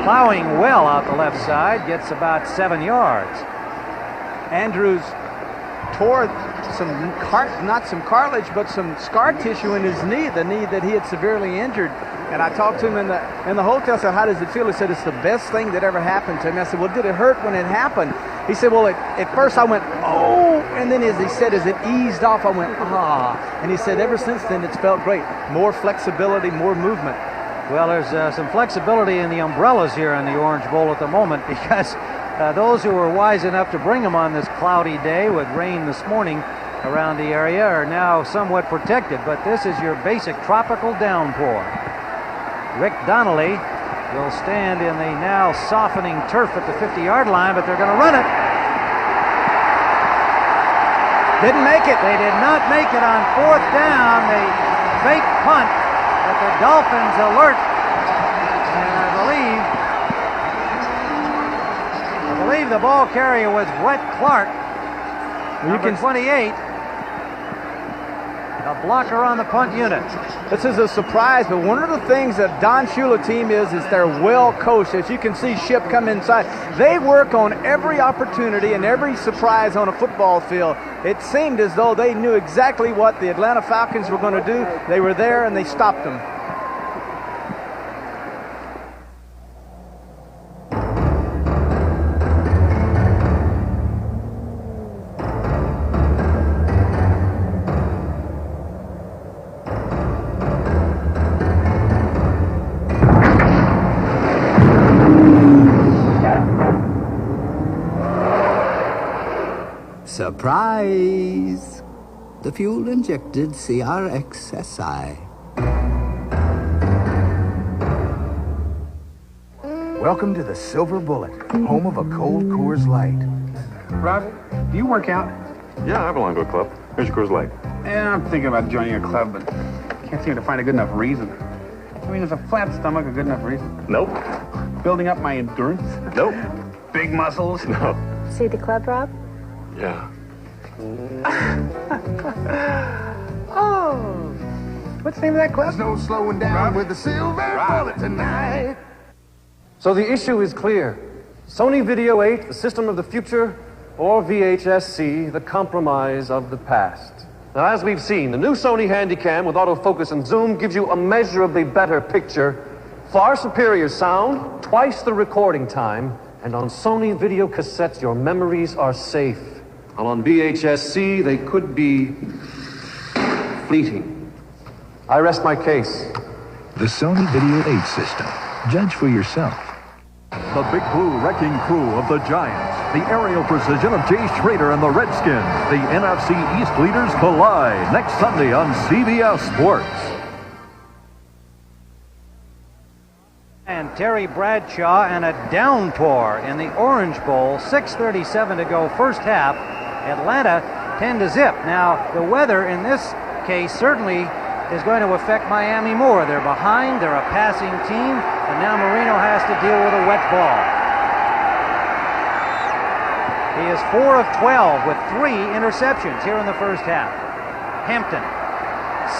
plowing well out the left side, gets about 7 yards. Andrews tore not some cartilage, but some scar tissue in his knee, the knee that he had severely injured. And I talked to him in the hotel. I said, how does it feel? He said, it's the best thing that ever happened to me. I said, well, did it hurt when it happened? He said, well, at first I went, oh, and then as he said, as it eased off, I went, ah. And he said, ever since then, it's felt great. More flexibility, more movement. Well, there's some flexibility in the umbrellas here in the Orange Bowl at the moment, because those who were wise enough to bring them on this cloudy day with rain this morning around the area are now somewhat protected, but this is your basic tropical downpour. Rick Donnelly will stand in the now softening turf at the 50-yard line, but they're going to run it. Didn't make it. They did not make it on fourth down. They fake punt, but the Dolphins alert. And I believe the ball carrier was Brett Clark, number 28. A blocker on the punt unit. This is a surprise, but one of the things that Don Shula team is they're well coached. As you can see Ship come inside. They work on every opportunity and every surprise on a football field. It seemed as though they knew exactly what the Atlanta Falcons were going to do. They were there and they stopped them. Surprise! The fuel-injected CRX-SI. Welcome to the Silver Bullet, home of a cold Coors Light. Rob, do you work out? Yeah, I belong to a club. Here's your Coors Light. Yeah, I'm thinking about joining a club, but can't seem to find a good enough reason. I mean, is a flat stomach a good enough reason? Nope. Building up my endurance? Nope. Big muscles? No. See the club, Rob? Yeah. Oh, what's the name of that club? There's no slowing down with the Silver Bullet tonight. So the issue is clear. Sony Video 8, the system of the future, or VHS-C, the compromise of the past. Now, as we've seen, the new Sony Handycam with autofocus and zoom gives you a measurably better picture, far superior sound, twice the recording time, and on Sony video cassettes, your memories are safe. While on VHS-C, they could be fleeting. I rest my case. The Sony Video 8 system. Judge for yourself. The Big Blue Wrecking Crew of the Giants. The aerial precision of Jay Schrader and the Redskins. The NFC East leaders collide next Sunday on CBS Sports. And Terry Bradshaw and a downpour in the Orange Bowl. 6:37 to go, first half. Atlanta 10-0. Now, the weather in this case certainly is going to affect Miami more. They're behind, they're a passing team, and now Marino has to deal with a wet ball. He is 4 of 12 with 3 interceptions here in the first half. Hampton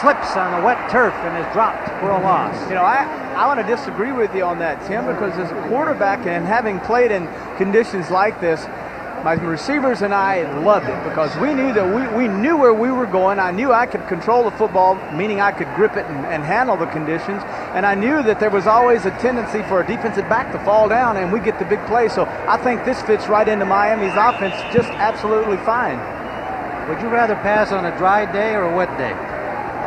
slips on the wet turf and is dropped for a loss. You know, I want to disagree with you on that, Tim, because as a quarterback and having played in conditions like this, my receivers and I loved it because we knew that we knew where we were going. I knew I could control the football, meaning I could grip it and handle the conditions. And I knew that there was always a tendency for a defensive back to fall down and we get the big play. So I think this fits right into Miami's offense just absolutely fine. Would you rather pass on a dry day or a wet day?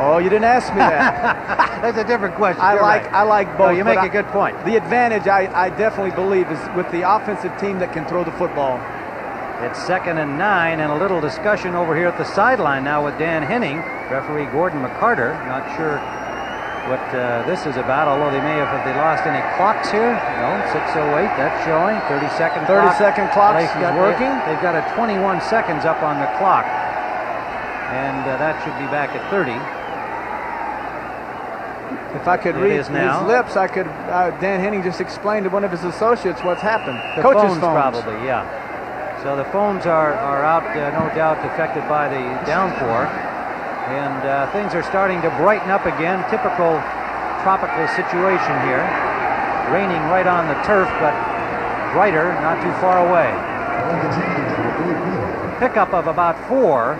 Oh, you didn't ask me that. That's a different question. I like both. No, you make a good point. The advantage, I definitely believe, is with the offensive team that can throw the football. It's 2nd and 9, and a little discussion over here at the sideline now with Dan Henning. Referee Gordon McCarter, not sure what this is about, although they lost any clocks here. No, 6:08, that's showing. 30-second clock. 30-second clock is working. They've got a 21 seconds up on the clock, and that should be back at 30. If I could read his lips, I could. Dan Henning just explained to one of his associates what's happened. The coach's phones, probably, yeah. So the phones are out, no doubt, affected by the downpour. And things are starting to brighten up again. Typical tropical situation here. Raining right on the turf, but brighter, not too far away. Pickup of about 4.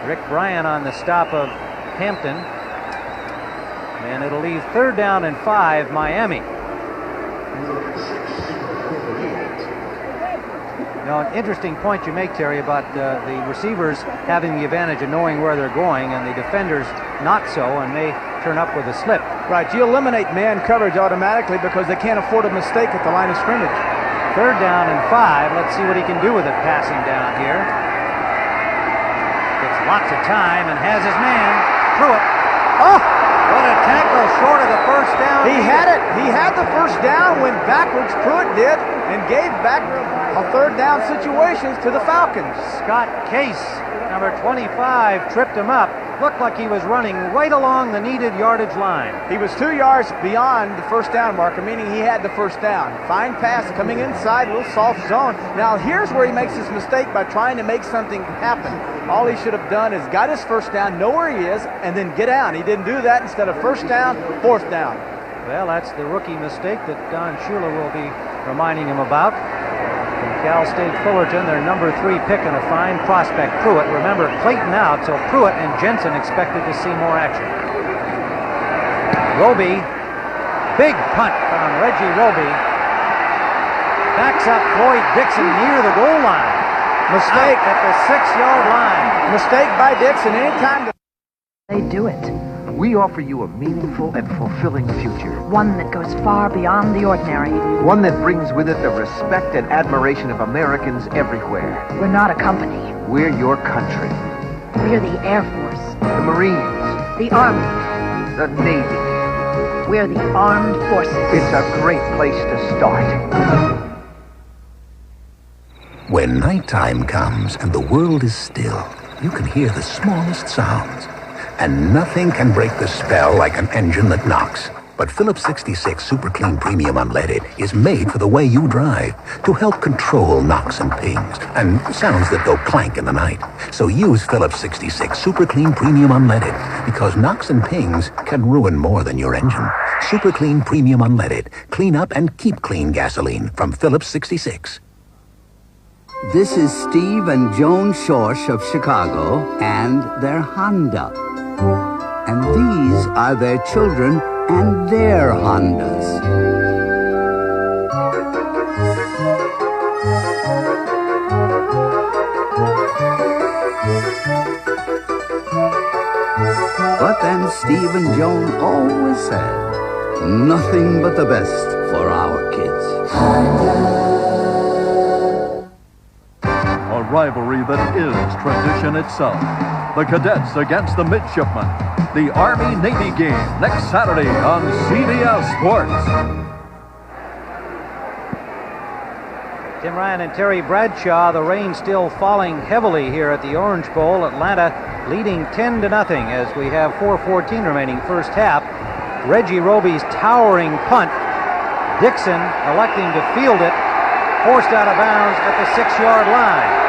Rick Bryan on the stop of Hampton. And it'll leave 3rd down and 5, Miami. Now, an interesting point you make, Terry, about the receivers having the advantage of knowing where they're going and the defenders not so, and may turn up with a slip. Right, you eliminate man coverage automatically because they can't afford a mistake at the line of scrimmage. 3rd down and 5. Let's see what he can do with it passing down here. Gets lots of time and has his man. Pruitt. Oh! What a tackle short of the first down. He had it. He had the first down, went backwards, Pruitt did, and gave back a 3rd down situations to the Falcons. Scott Case, number 25, tripped him up. Looked like he was running right along the needed yardage line. He was 2 yards beyond the first down marker, meaning he had the first down. Fine pass coming inside, a little soft zone. Now here's where he makes his mistake by trying to make something happen. All he should have done is got his first down, know where he is, and then get out. He didn't do that. Instead of 1st down, 4th down. Well, that's the rookie mistake that Don Shula will be reminding him about. From Cal State Fullerton, their number 3 pick and a fine prospect, Pruitt. Remember, Clayton out, so Pruitt and Jensen expected to see more action. Roby, big punt from Reggie Roby. Backs up Floyd Dixon near the goal line. Mistake at the 6-yard line. Mistake by Dixon. Anytime they do it. We offer you a meaningful and fulfilling future. One that goes far beyond the ordinary. One that brings with it the respect and admiration of Americans everywhere. We're not a company. We're your country. We're the Air Force. The Marines. The Army. The Navy. We're the Armed Forces. It's a great place to start. When nighttime comes and the world is still, you can hear the smallest sounds. And nothing can break the spell like an engine that knocks. But Phillips 66 Super Clean Premium Unleaded is made for the way you drive to help control knocks and pings and sounds that go clank in the night. So use Phillips 66 Super Clean Premium Unleaded because knocks and pings can ruin more than your engine. Super Clean Premium Unleaded. Clean up and keep clean gasoline from Phillips 66. This is Steve and Joan Schorsch of Chicago and their Honda. And these are their children and their Hondas. But then Steve and Joan always said, nothing but the best for our kids. A rivalry that is tradition itself. The cadets against the midshipmen. The Army-Navy game next Saturday on CBS Sports. Tim Ryan and Terry Bradshaw. The rain still falling heavily here at the Orange Bowl. Atlanta leading 10-0 as we have 4:14 remaining first half. Reggie Roby's towering punt. Dixon electing to field it. Forced out of bounds at the 6-yard line.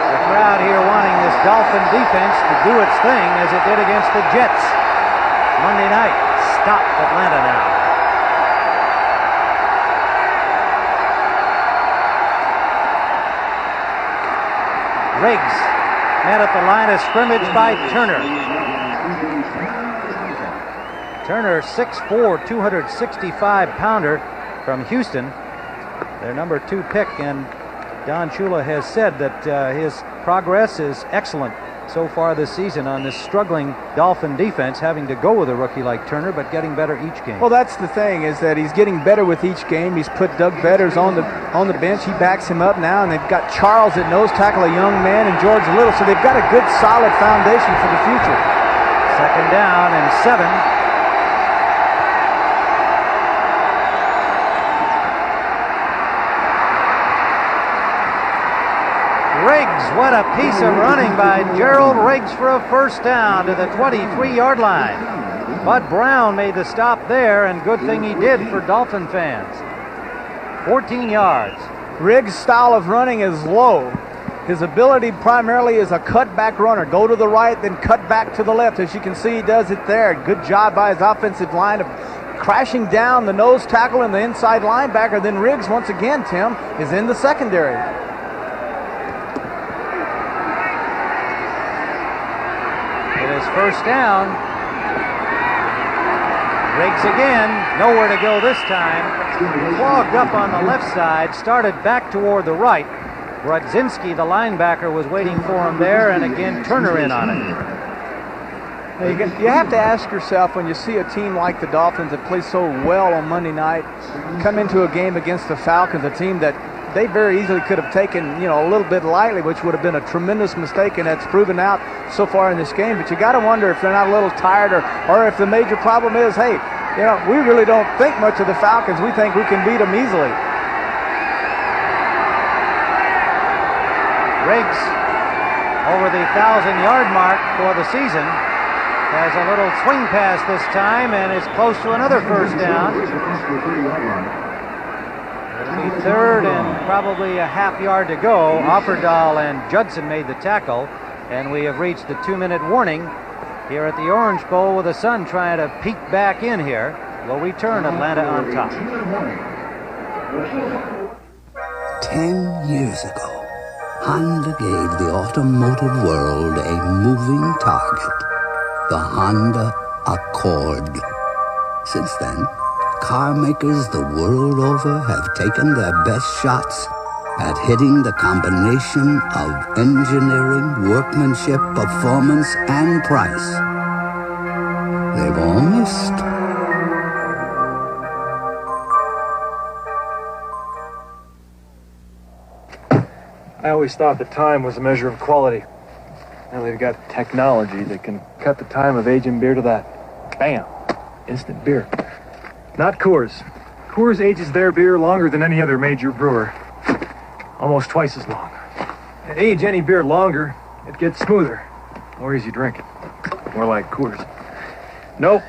The crowd here wanting this Dolphin defense to do its thing as it did against the Jets Monday night. Stop Atlanta now. Riggs met at the line of scrimmage by Turner. Turner, 6'4", 265-pounder from Houston. Their number 2 pick, and Don Shula has said that his progress is excellent so far this season on this struggling Dolphin defense, having to go with a rookie like Turner, but getting better each game. Well, that's the thing, is that he's getting better with each game. He's put Doug Betters on the bench. He backs him up now, and they've got Charles at nose tackle, a young man, and George Little. So they've got a good, solid foundation for the future. Second down and 7. Riggs, what a piece of running by Gerald Riggs for a first down to the 23-yard line. Bud Brown made the stop there, and good thing he did for Dolphin fans. 14 yards. Riggs' style of running is low. His ability primarily is a cutback runner. Go to the right, then cut back to the left. As you can see, he does it there. Good job by his offensive line of crashing down the nose tackle and the inside linebacker. Then Riggs, once again, Tim, is in the secondary. First down. Riggs again, nowhere to go this time. Clogged up on the left side, started back toward the right. Brodzinski, the linebacker, was waiting for him there, and again Turner in on it. You have to ask yourself, when you see a team like the Dolphins that play so well on Monday night, come into a game against the Falcons, a team that they very easily could have taken, a little bit lightly, which would have been a tremendous mistake, and that's proven out so far in this game. But you got to wonder if they're not a little tired, or if the major problem is, hey, we really don't think much of the Falcons. We think we can beat them easily. Riggs, over the 1,000-yard mark for the season, has a little swing pass this time, and is close to another first down. It'll be third and probably a half yard to go. Offerdahl and Judson made the tackle, and we have reached the 2-minute warning here at the Orange Bowl, with the sun trying to peek back in here. Will return Atlanta on top. 10 years ago, Honda gave the automotive world a moving target, the Honda Accord. Since then, car makers the world over have taken their best shots at hitting the combination of engineering, workmanship, performance, and price. They've all missed. I always thought that time was a measure of quality. Now they've got technology that can cut the time of aging beer to that. Bam! Instant beer. Not Coors. Coors ages their beer longer than any other major brewer. Almost twice as long. To age any beer longer, it gets smoother. More easy drinking. More like Coors. Nope.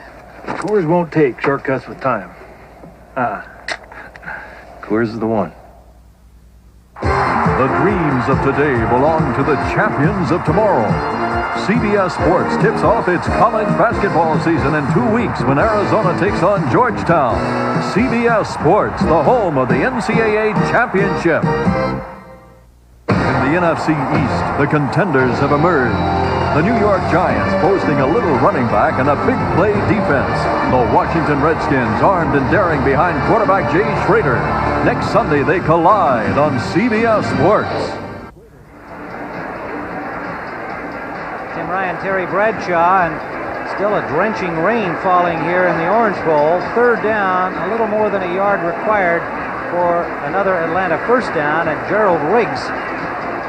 Coors won't take shortcuts with time. Coors is the one. The dreams of today belong to the champions of tomorrow. CBS Sports tips off its college basketball season in 2 weeks when Arizona takes on Georgetown. CBS Sports, the home of the NCAA championship. In the NFC East, the contenders have emerged. The New York Giants boasting a little running back and a big play defense. The Washington Redskins armed and daring behind quarterback Jay Schrader. Next Sunday, they collide on CBS Sports. Tim Ryan, Terry Bradshaw, and still a drenching rain falling here in the Orange Bowl. Third down, a little more than a yard required for another Atlanta first down, and Gerald Riggs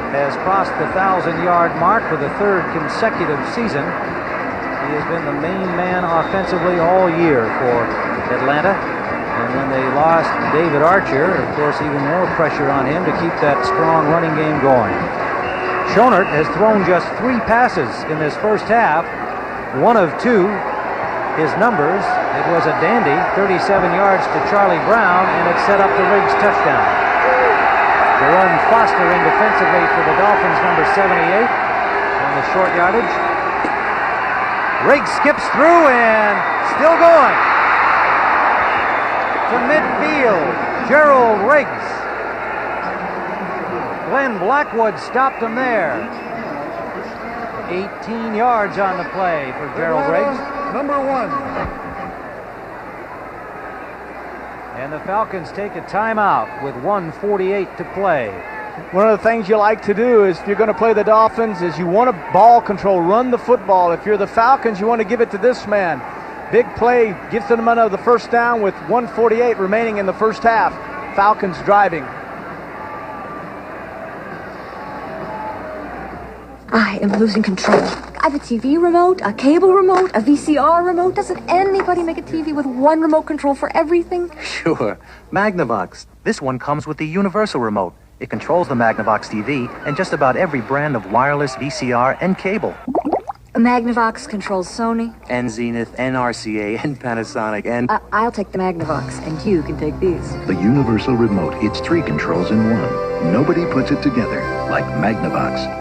has crossed the 1,000-yard mark for the third consecutive season. He has been the main man offensively all year for Atlanta. And when they lost David Archer, of course, even more pressure on him to keep that strong running game going. Schonert has thrown just 3 passes in this first half, 1 of 2. His numbers, it was a dandy, 37 yards to Charlie Brown, and it set up the Riggs touchdown. Jerome Foster in defensively for the Dolphins, number 78, on the short yardage. Riggs skips through and still going. To midfield, Gerald Riggs. Glenn Blackwood stopped him there. 18 yards on the play for Gerald Riggs. Number 1. And the Falcons take a timeout with 1:48 to play. One of the things you like to do is, if you're going to play the Dolphins, is you want to ball control, run the football. If you're the Falcons, you want to give it to this man. Big play, gets them another the first down with 1:48 remaining in the first half. Falcons driving. I am losing control. I have a TV remote, a cable remote, a VCR remote. Doesn't anybody make a TV with one remote control for everything? Sure. Magnavox. This one comes with the universal remote. It controls the Magnavox TV and just about every brand of wireless, VCR, and cable. A Magnavox controls Sony. And Zenith, and RCA, and Panasonic, and... I'll take the Magnavox, and you can take these. The universal remote. It's 3 controls in one. Nobody puts it together like Magnavox.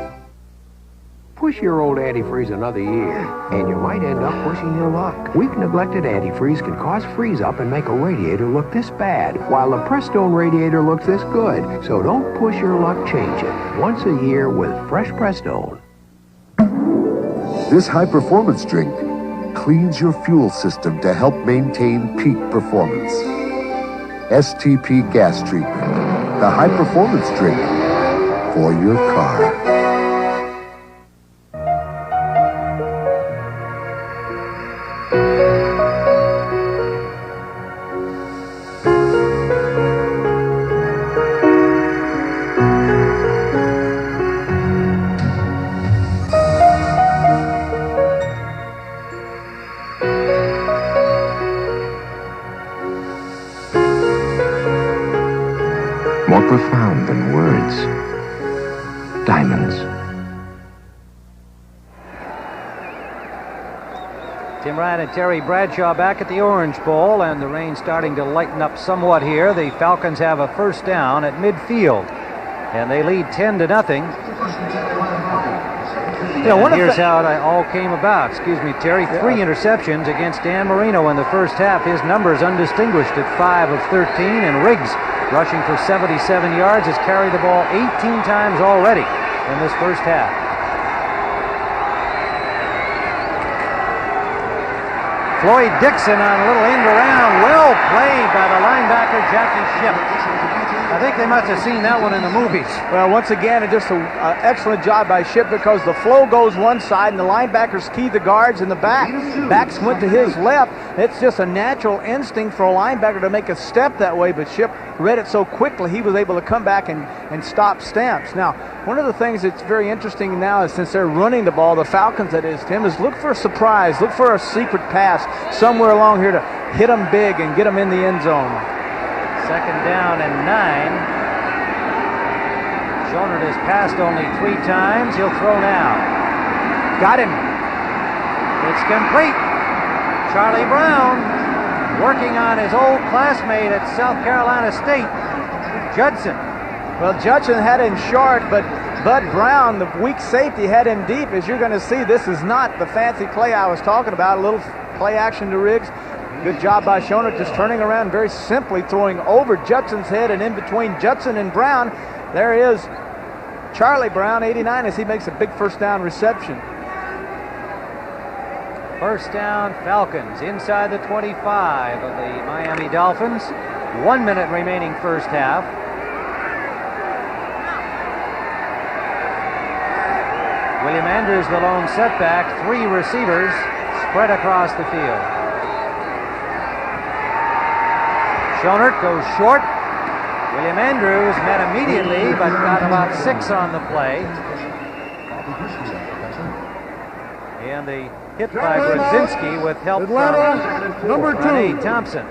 Push your old antifreeze another year, and you might end up pushing your luck. Weak, neglected antifreeze can cause freeze-up and make a radiator look this bad, while the Prestone radiator looks this good. So don't push your luck, change it. Once a year with fresh Prestone. This high-performance drink cleans your fuel system to help maintain peak performance. STP Gas Treatment, the high-performance drink for your car. More profound than words. Diamonds. Tim Ryan and Terry Bradshaw back at the Orange Bowl, and the rain starting to lighten up somewhat here. The Falcons have a first down at midfield, and they lead 10-0. Here's how it all came about. Excuse me, Terry. 3 interceptions against Dan Marino in the first half. His numbers undistinguished at 5 of 13, and Riggs, rushing for 77 yards, has carried the ball 18 times already in this first half. Floyd Dixon on a little end around. Well played by the linebacker, Jackie Shipp. I think they must have seen that one in the movies. Well, once again, just an excellent job by Shipp, because the flow goes one side and the linebackers key the guards in the back. Backs went to his left. It's just a natural instinct for a linebacker to make a step that way, but Shipp read it so quickly he was able to come back and stop Stamps. Now, one of the things that's very interesting now is, since they're running the ball, the Falcons, that is, Tim, is look for a surprise, look for a secret pass somewhere along here to hit them big and get them in the end zone. Second down and 9. Schoenert has passed only 3 times. He'll throw now. Got him. It's complete. Charlie Brown working on his old classmate at South Carolina State, Judson. Well, Judson had him short, but Bud Brown, the weak safety, had him deep. As you're going to see, this is not the fancy play I was talking about. A little play action to Riggs. Good job by Schoenert, just turning around very simply, throwing over Judson's head, and in between Judson and Brown, there is Charlie Brown, 89, as he makes a big first down reception. First down, Falcons, inside the 25 of the Miami Dolphins. 1 minute remaining first half. William Andrews, the lone setback. 3 receivers spread across the field. Schoenert goes short. William Andrews met immediately, but got about 6 on the play. And the hit by Brzezinski with help from Ronnie Thompson.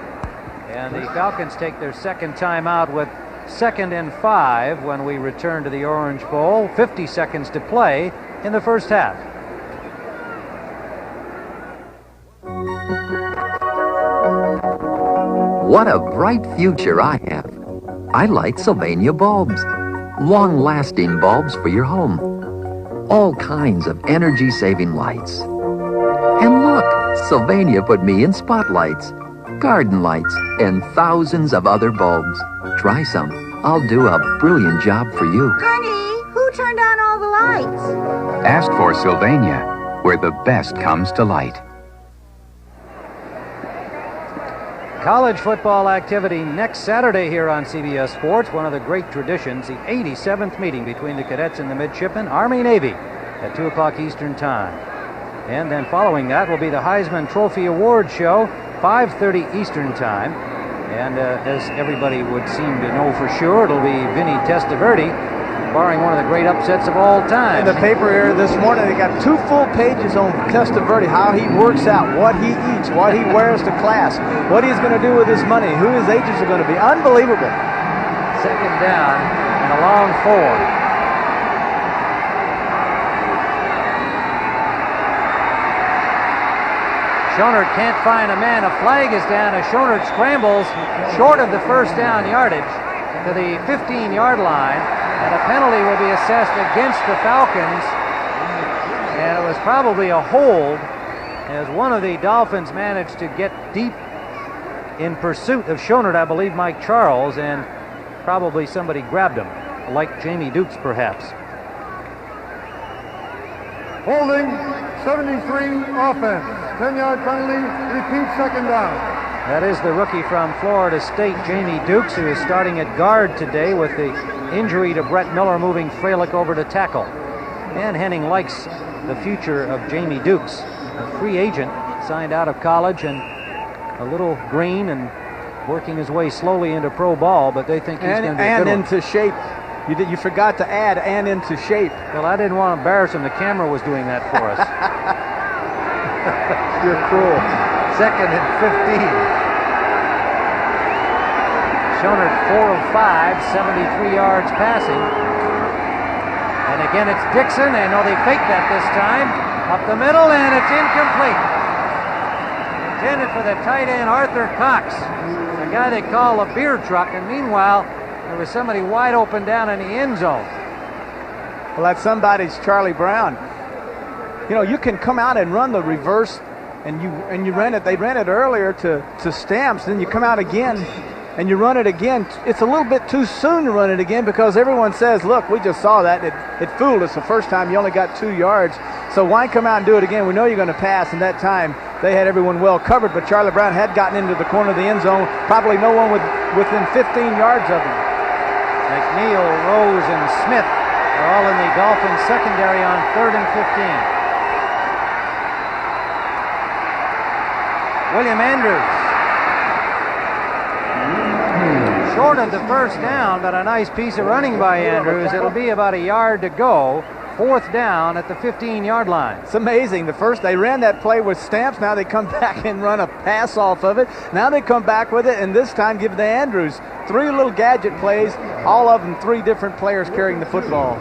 And the Falcons take their second timeout with 2nd and 5 when we return to the Orange Bowl. 50 seconds to play in the first half. What a bright future I have. I like Sylvania bulbs. Long-lasting bulbs for your home. All kinds of energy-saving lights. And look, Sylvania put me in spotlights, garden lights, and thousands of other bulbs. Try some. I'll do a brilliant job for you. Honey, who turned on all the lights? Ask for Sylvania, where the best comes to light. College football activity next Saturday here on CBS Sports. One of the great traditions, the 87th meeting between the cadets and the midshipmen, Army-Navy, at 2 o'clock Eastern Time. And then following that will be the Heisman Trophy Award Show, 5:30 Eastern Time. And as everybody would seem to know for sure, it'll be Vinny Testaverde, barring one of the great upsets of all time. In the paper here this morning, they got 2 full pages on Testaverde, how he works out, what he eats, what he wears to class, what he's going to do with his money, who his agents are going to be. Unbelievable. Second down and a long 4. Schoenert can't find a man. A flag is down as Schoenert scrambles short of the first down yardage to the 15-yard line, and a penalty will be assessed against the Falcons. And it was probably a hold as one of the Dolphins managed to get deep in pursuit of Schoenert, I believe Mike Charles, and probably somebody grabbed him, like Jamie Dukes perhaps. Holding, 73 offense. 10-yard penalty, repeat second down. That is the rookie from Florida State, Jamie Dukes, who is starting at guard today with the injury to Brett Miller moving Freilich over to tackle. And Henning likes the future of Jamie Dukes, a free agent, signed out of college and a little green and working his way slowly into pro ball, but they think he's going to be a good one. Into shape. You forgot to add "and into shape." Well, I didn't want to embarrass him. The camera was doing that for us. You're cruel. Second and 15. Schoenert 4 of 5, 73 yards passing. And again, it's Dixon. And no, they faked that this time. Up the middle, and it's incomplete. Intended for the tight end, Arthur Cox, the guy they call a beer truck. And meanwhile, there was somebody wide open down in the end zone. Well, that somebody's Charlie Brown. You know, you can come out and run the reverse, and you ran it. They ran it earlier to Stamps. Then you come out again, and you run it again. It's a little bit too soon to run it again because everyone says, "Look, we just saw that. It fooled us the first time. You only got 2 yards. So why come out and do it again? We know you're going to pass." And that time they had everyone well covered, but Charlie Brown had gotten into the corner of the end zone. Probably no one within 15 yards of him. McNeil, Rose, and Smith are all in the Dolphins secondary on 3rd and 15. William Andrews. Short of the first down, but a nice piece of running by Andrews. It'll be about a yard to go. 4th down at the 15-yard line. It's amazing. They ran that play with Stamps. Now they come back and run a pass off of it. Now they come back with it, and this time give the Andrews 3 little gadget plays, all of them 3 different players carrying the football.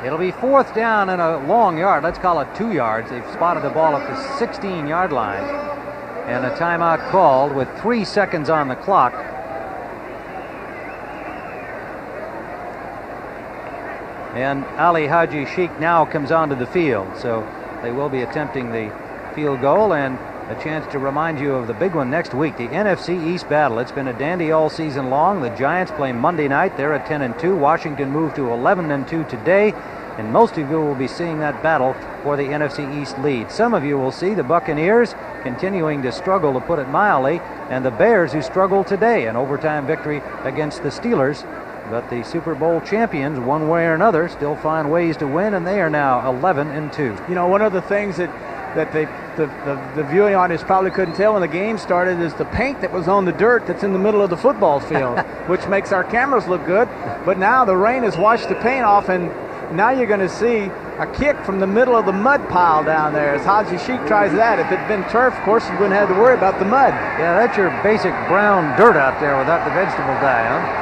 It'll be 4th down and a long yard. Let's call it 2 yards. They've spotted the ball at the 16-yard line. And a timeout called with 3 seconds on the clock. And Ali Haji Sheikh now comes onto the field. So they will be attempting the field goal, and a chance to remind you of the big one next week, the NFC East battle. It's been a dandy all season long. The Giants play Monday night. They're at 10-2. Washington moved to 11-2 today, and most of you will be seeing that battle for the NFC East lead. Some of you will see the Buccaneers continuing to struggle, to put it mildly, and the Bears, who struggled today, an overtime victory against the Steelers. But the Super Bowl champions, one way or another, still find ways to win, and they are now 11-2. You know, one of the things that the viewing audience probably couldn't tell when the game started is the paint that was on the dirt that's in the middle of the football field, which makes our cameras look good. But now the rain has washed the paint off, and now you're going to see a kick from the middle of the mud pile down there as Haji Sheikh tries that. If it had been turf, of course, you wouldn't have to worry about the mud. Yeah, that's your basic brown dirt out there without the vegetable dye, huh?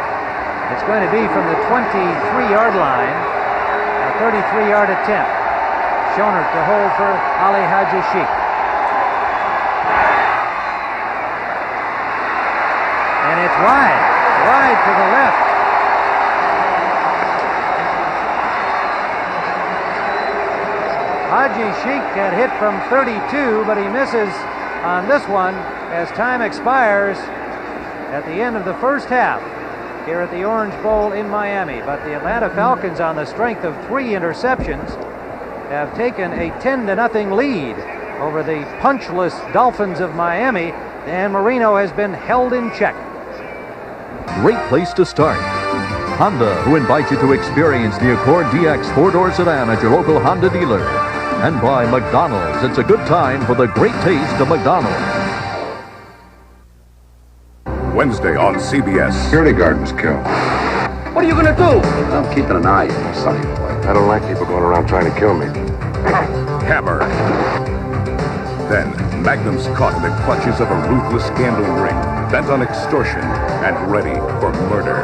It's going to be from the 23-yard line, a 33-yard attempt. Schoenert to hold for Ali Haji Sheikh. And it's wide to the left. Haji Sheikh got hit from 32, but he misses on this one as time expires at the end of the first half here at the Orange Bowl in Miami. But the Atlanta Falcons, on the strength of 3 interceptions, have taken a 10-0 lead over the punchless Dolphins of Miami, Dan Marino has been held in check. Great place to start. Honda, who invites you to experience the Accord DX four-door sedan at your local Honda dealer. And by McDonald's, it's a good time for the great taste of McDonald's. Wednesday on CBS. Security guard was killed. What are you going to do? I'm keeping an eye on Sonny Boy. I don't like people going around trying to kill me. Hammer. Then, Magnum's caught in the clutches of a ruthless gambling ring, bent on extortion and ready for murder.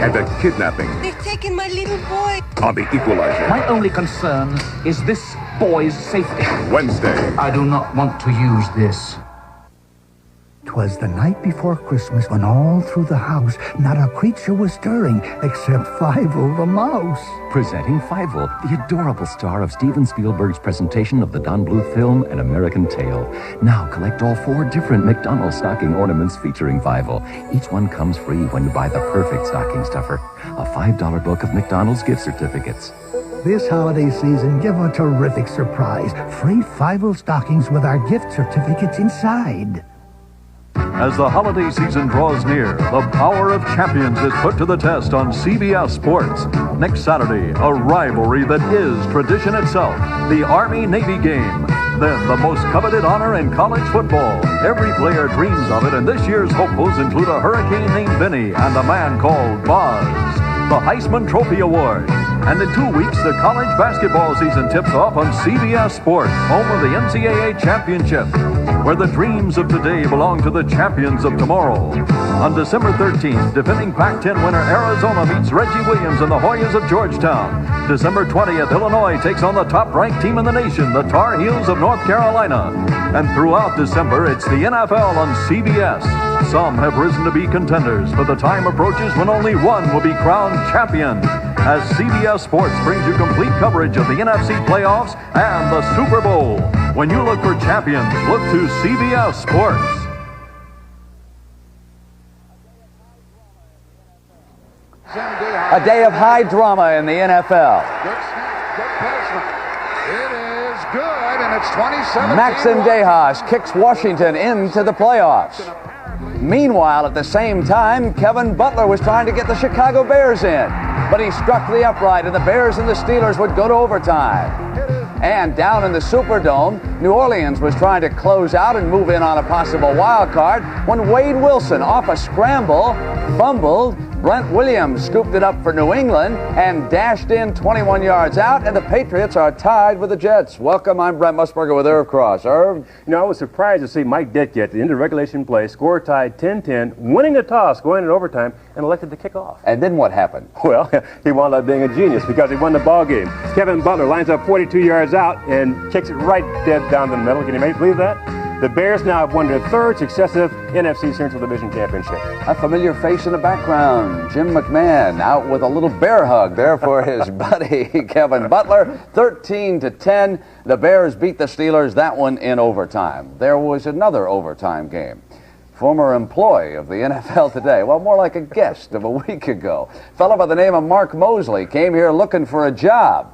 And a kidnapping. They've taken my little boy. On the Equalizer. My only concern is this boy's safety. Wednesday. I do not want to use this. 'Twas the night before Christmas when all through the house not a creature was stirring except Fievel the mouse. Presenting Fievel, the adorable star of Steven Spielberg's presentation of the Don Bluth film An American Tale. Now collect all 4 different McDonald's stocking ornaments featuring Fievel. Each one comes free when you buy the perfect stocking stuffer. A $5 book of McDonald's gift certificates. This holiday season, give a terrific surprise. Free Fievel stockings with our gift certificates inside. As the holiday season draws near, the power of champions is put to the test on CBS Sports. Next Saturday, a rivalry that is tradition itself, the Army-Navy game. Then the most coveted honor in college football. Every player dreams of it, and this year's hopefuls include a hurricane named Benny and a man called Buzz. The Heisman Trophy Award. And in 2 weeks, the college basketball season tips off on CBS Sports, home of the NCAA Championship, where the dreams of today belong to the champions of tomorrow. On December 13th, defending Pac-10 winner Arizona meets Reggie Williams and the Hoyas of Georgetown. December 20th, Illinois takes on the top-ranked team in the nation, the Tar Heels of North Carolina. And throughout December, it's the NFL on CBS. Some have risen to be contenders, but the time approaches when only one will be crowned champion. As CBS Sports brings you complete coverage of the NFC playoffs and the Super Bowl. When you look for champions, look to CBS Sports. A day of high drama in the NFL. Good snap, good placement. It is good, and it's 27. Maxim Dejas kicks Washington into the playoffs. Meanwhile, at the same time, Kevin Butler was trying to get the Chicago Bears in, but he struck the upright, and the Bears and the Steelers would go to overtime. And down in the Superdome, New Orleans was trying to close out and move in on a possible wild card when Wade Wilson, off a scramble, fumbled. Brent Williams scooped it up for New England and dashed in 21 yards out, and the Patriots are tied with the Jets. Welcome, I'm Brent Musburger with Irv Cross. Irv? You know, I was surprised to see Mike Ditka at the end of regulation play, score tied 10-10, winning the toss, going into overtime, and elected to kick off. And then what happened? Well, he wound up being a genius because he won the ball game. Kevin Butler lines up 42 yards out and kicks it right dead down the middle. Can you believe that? The Bears now have won their 3rd successive NFC Central Division championship. A familiar face in the background, Jim McMahon, out with a little bear hug there for his buddy Kevin Butler. 13-10, the Bears beat the Steelers, that one in overtime. There was another overtime game. Former employee of the NFL Today, well, more like a guest of a week ago. A fellow by the name of Mark Mosley came here looking for a job.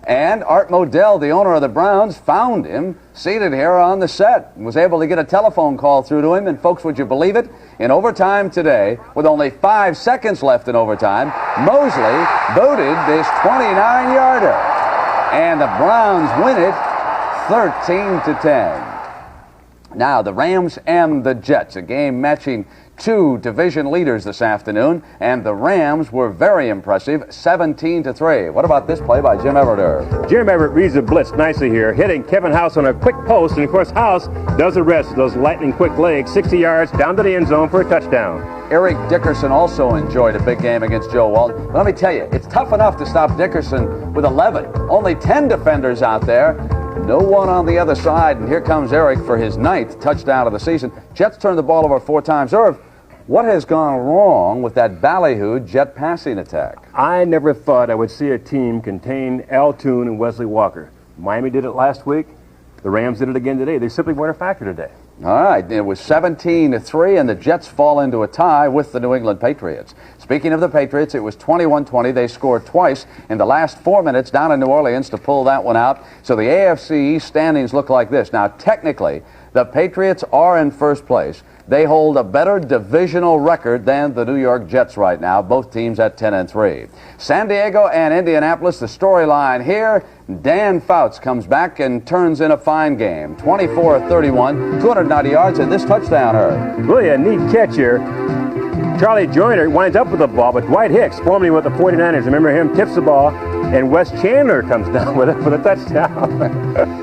And Art Modell, the owner of the Browns, found him seated here on the set and was able to get a telephone call through to him. And folks, would you believe it? In overtime today, with only 5 seconds left in overtime, Mosley booted this 29-yarder. And the Browns win it 13-10. Now, the Rams and the Jets, a game matching 2 division leaders this afternoon, and the Rams were very impressive, 17-3. What about this play by Jim Everett? Jim Everett reads the blitz nicely here, hitting Kevin House on a quick post, and of course House does the rest of those lightning quick legs, 60 yards down to the end zone for a touchdown. Eric Dickerson also enjoyed a big game against Joe Walton. But let me tell you, it's tough enough to stop Dickerson with 11. Only 10 defenders out there. No one on the other side, and here comes Eric for his 9th touchdown of the season. Jets turned the ball over 4 times. Irv, what has gone wrong with that ballyhooed Jet passing attack? I never thought I would see a team contain Al Toon and Wesley Walker. Miami did it last week. The Rams did it again today. They simply weren't a factor today. All right, it was 17-3, and the Jets fall into a tie with the New England Patriots. Speaking of the Patriots, it was 21-20. They scored twice in the last 4 minutes down in New Orleans to pull that one out. So the AFC East standings look like this. Now, technically, the Patriots are in first place. They hold a better divisional record than the New York Jets right now, both teams at 10-3. San Diego and Indianapolis, the storyline here, Dan Fouts comes back and turns in a fine game. 24-31, 290 yards, and this touchdown, Herb. Really a neat catch here. Charlie Joyner winds up with the ball, but Dwight Hicks, formerly with the 49ers, remember him, tips the ball, and Wes Chandler comes down with it for the touchdown.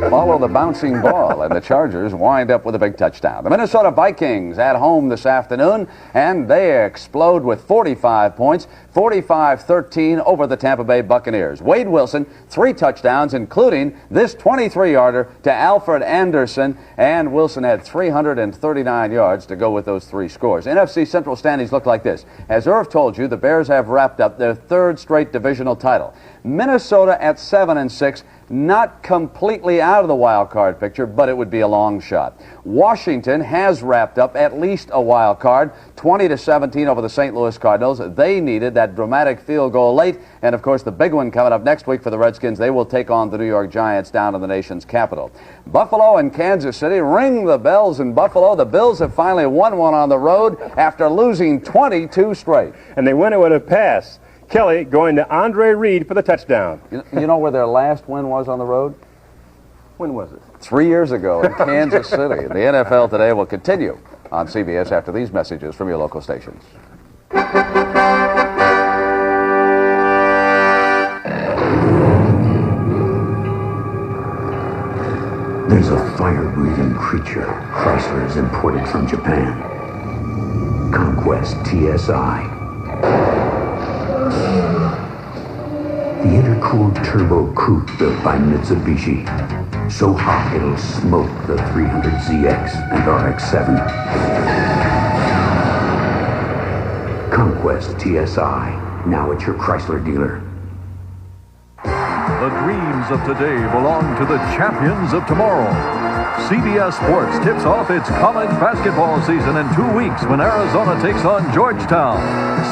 Follow the bouncing ball, and the Chargers wind up with a big touchdown. The Minnesota Vikings at home this afternoon, and they explode with 45 points, 45-13 over the Tampa Bay Buccaneers. Wade Wilson, 3 touchdowns, including this 23-yarder to Alfred Anderson, and Wilson had 339 yards to go with those 3 scores. NFC Central standings look like this. As Irv told you, the Bears have wrapped up their 3rd straight divisional title. Minnesota at 7-6, not completely out of the wild card picture, but it would be a long shot. Washington has wrapped up at least a wild card, 20-17 over the St. Louis Cardinals. They needed that dramatic field goal late, and of course the big one coming up next week for the Redskins. They will take on the New York Giants down in the nation's capital. Buffalo and Kansas City, ring the bells in Buffalo. The Bills have finally won one on the road after losing 22 straight. And they win it with a pass. Kelly going to Andre Reed for the touchdown. You know where their last win was on the road? When was it? 3 years ago in Kansas City. The NFL Today will continue on CBS after these messages from your local stations. There's a fire-breathing creature Chrysler has imported from Japan. Conquest TSI. The intercooled turbo coupe built by Mitsubishi. So hot it'll smoke the 300ZX and RX-7. Conquest TSI, now at your Chrysler dealer. The dreams of today belong to the champions of tomorrow. CBS Sports tips off its college basketball season in 2 weeks when Arizona takes on Georgetown.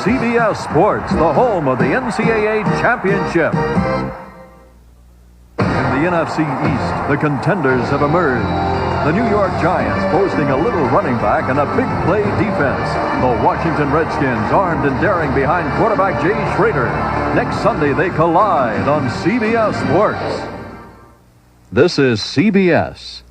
CBS Sports, the home of the NCAA championship. In the NFC East, the contenders have emerged. The New York Giants boasting a little running back and a big play defense. The Washington Redskins armed and daring behind quarterback Jay Schrader. Next Sunday, they collide on CBS Sports. This is CBS.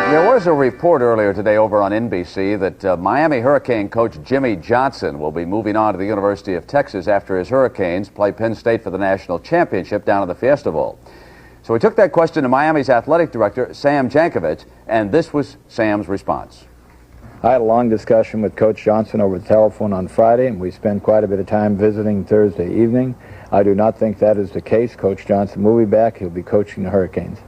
There was a report earlier today over on NBC that Miami Hurricane coach Jimmy Johnson will be moving on to the University of Texas after his Hurricanes play Penn State for the national championship down at the Fiesta Bowl. So we took that question to Miami's athletic director, Sam Jankovic, and this was Sam's response. I had a long discussion with Coach Johnson over the telephone on Friday, and we spent quite a bit of time visiting Thursday evening. I do not think that is the case. Coach Johnson will be back. He'll be coaching the Hurricanes.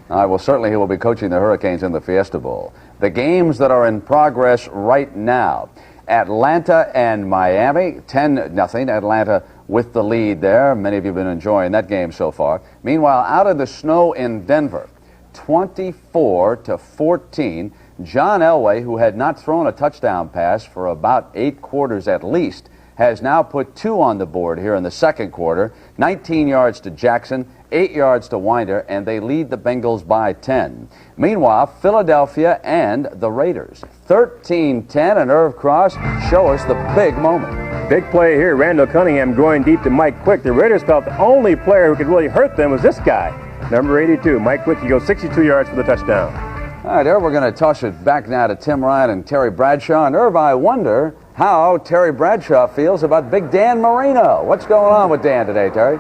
Certainly he will be coaching the Hurricanes in the Fiesta Bowl. The games that are in progress right now. Atlanta and Miami, 10-0. Atlanta with the lead there. Many of you have been enjoying that game so far. Meanwhile, out of the snow in Denver, 24-14. John Elway, who had not thrown a touchdown pass for about 8 quarters at least, has now put 2 on the board here in the second quarter. 19 yards to Jackson, 8 yards to Winder, and they lead the Bengals by 10. Meanwhile, Philadelphia and the Raiders, 13-10, and Irv Cross show us the big moment. Big play here. Randall Cunningham going deep to Mike Quick. The Raiders felt the only player who could really hurt them was this guy, number 82, Mike Quick. He goes 62 yards for the touchdown. All right, Irv, we're going to toss it back now to Tim Ryan and Terry Bradshaw. And Irv, I wonder how Terry Bradshaw feels about Big Dan Marino. What's going on with Dan today, Terry?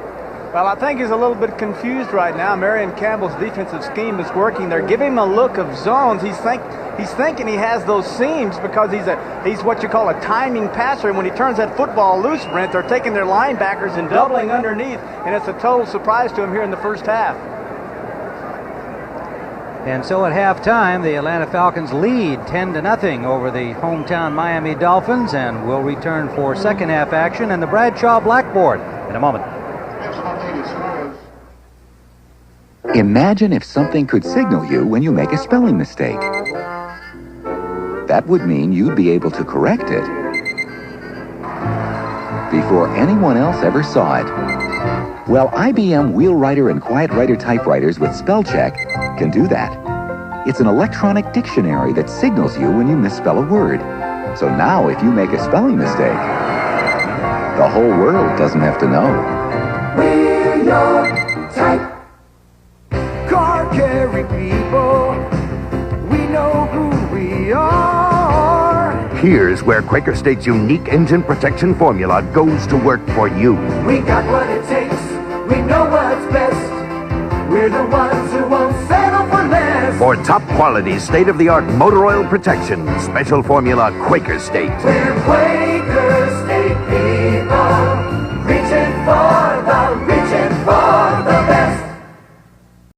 Well, I think he's a little bit confused right now. Marion Campbell's defensive scheme is working. They're giving him a look of zones. He's thinking he has those seams because he's what you call a timing passer. And when he turns that football loose, Brent, they're taking their linebackers and doubling underneath. And it's a total surprise to him here in the first half. And so at halftime, the Atlanta Falcons lead 10-0 over the hometown Miami Dolphins, and we'll return for second half action and the Bradshaw Blackboard in a moment. Imagine if something could signal you when you make a spelling mistake. That would mean you'd be able to correct it before anyone else ever saw it. Well, IBM Wheelwriter and QuietWriter typewriters with spell check can do that. It's an electronic dictionary that signals you when you misspell a word. So now if you make a spelling mistake, the whole world doesn't have to know. We're your type. Car carry people. We know who we are. Here's where Quaker State's unique engine protection formula goes to work for you. We got what it takes. We know what's best. We're the ones who won't settle for less. For top quality, state-of-the-art motor oil protection, special formula Quaker State. We're Quaker State.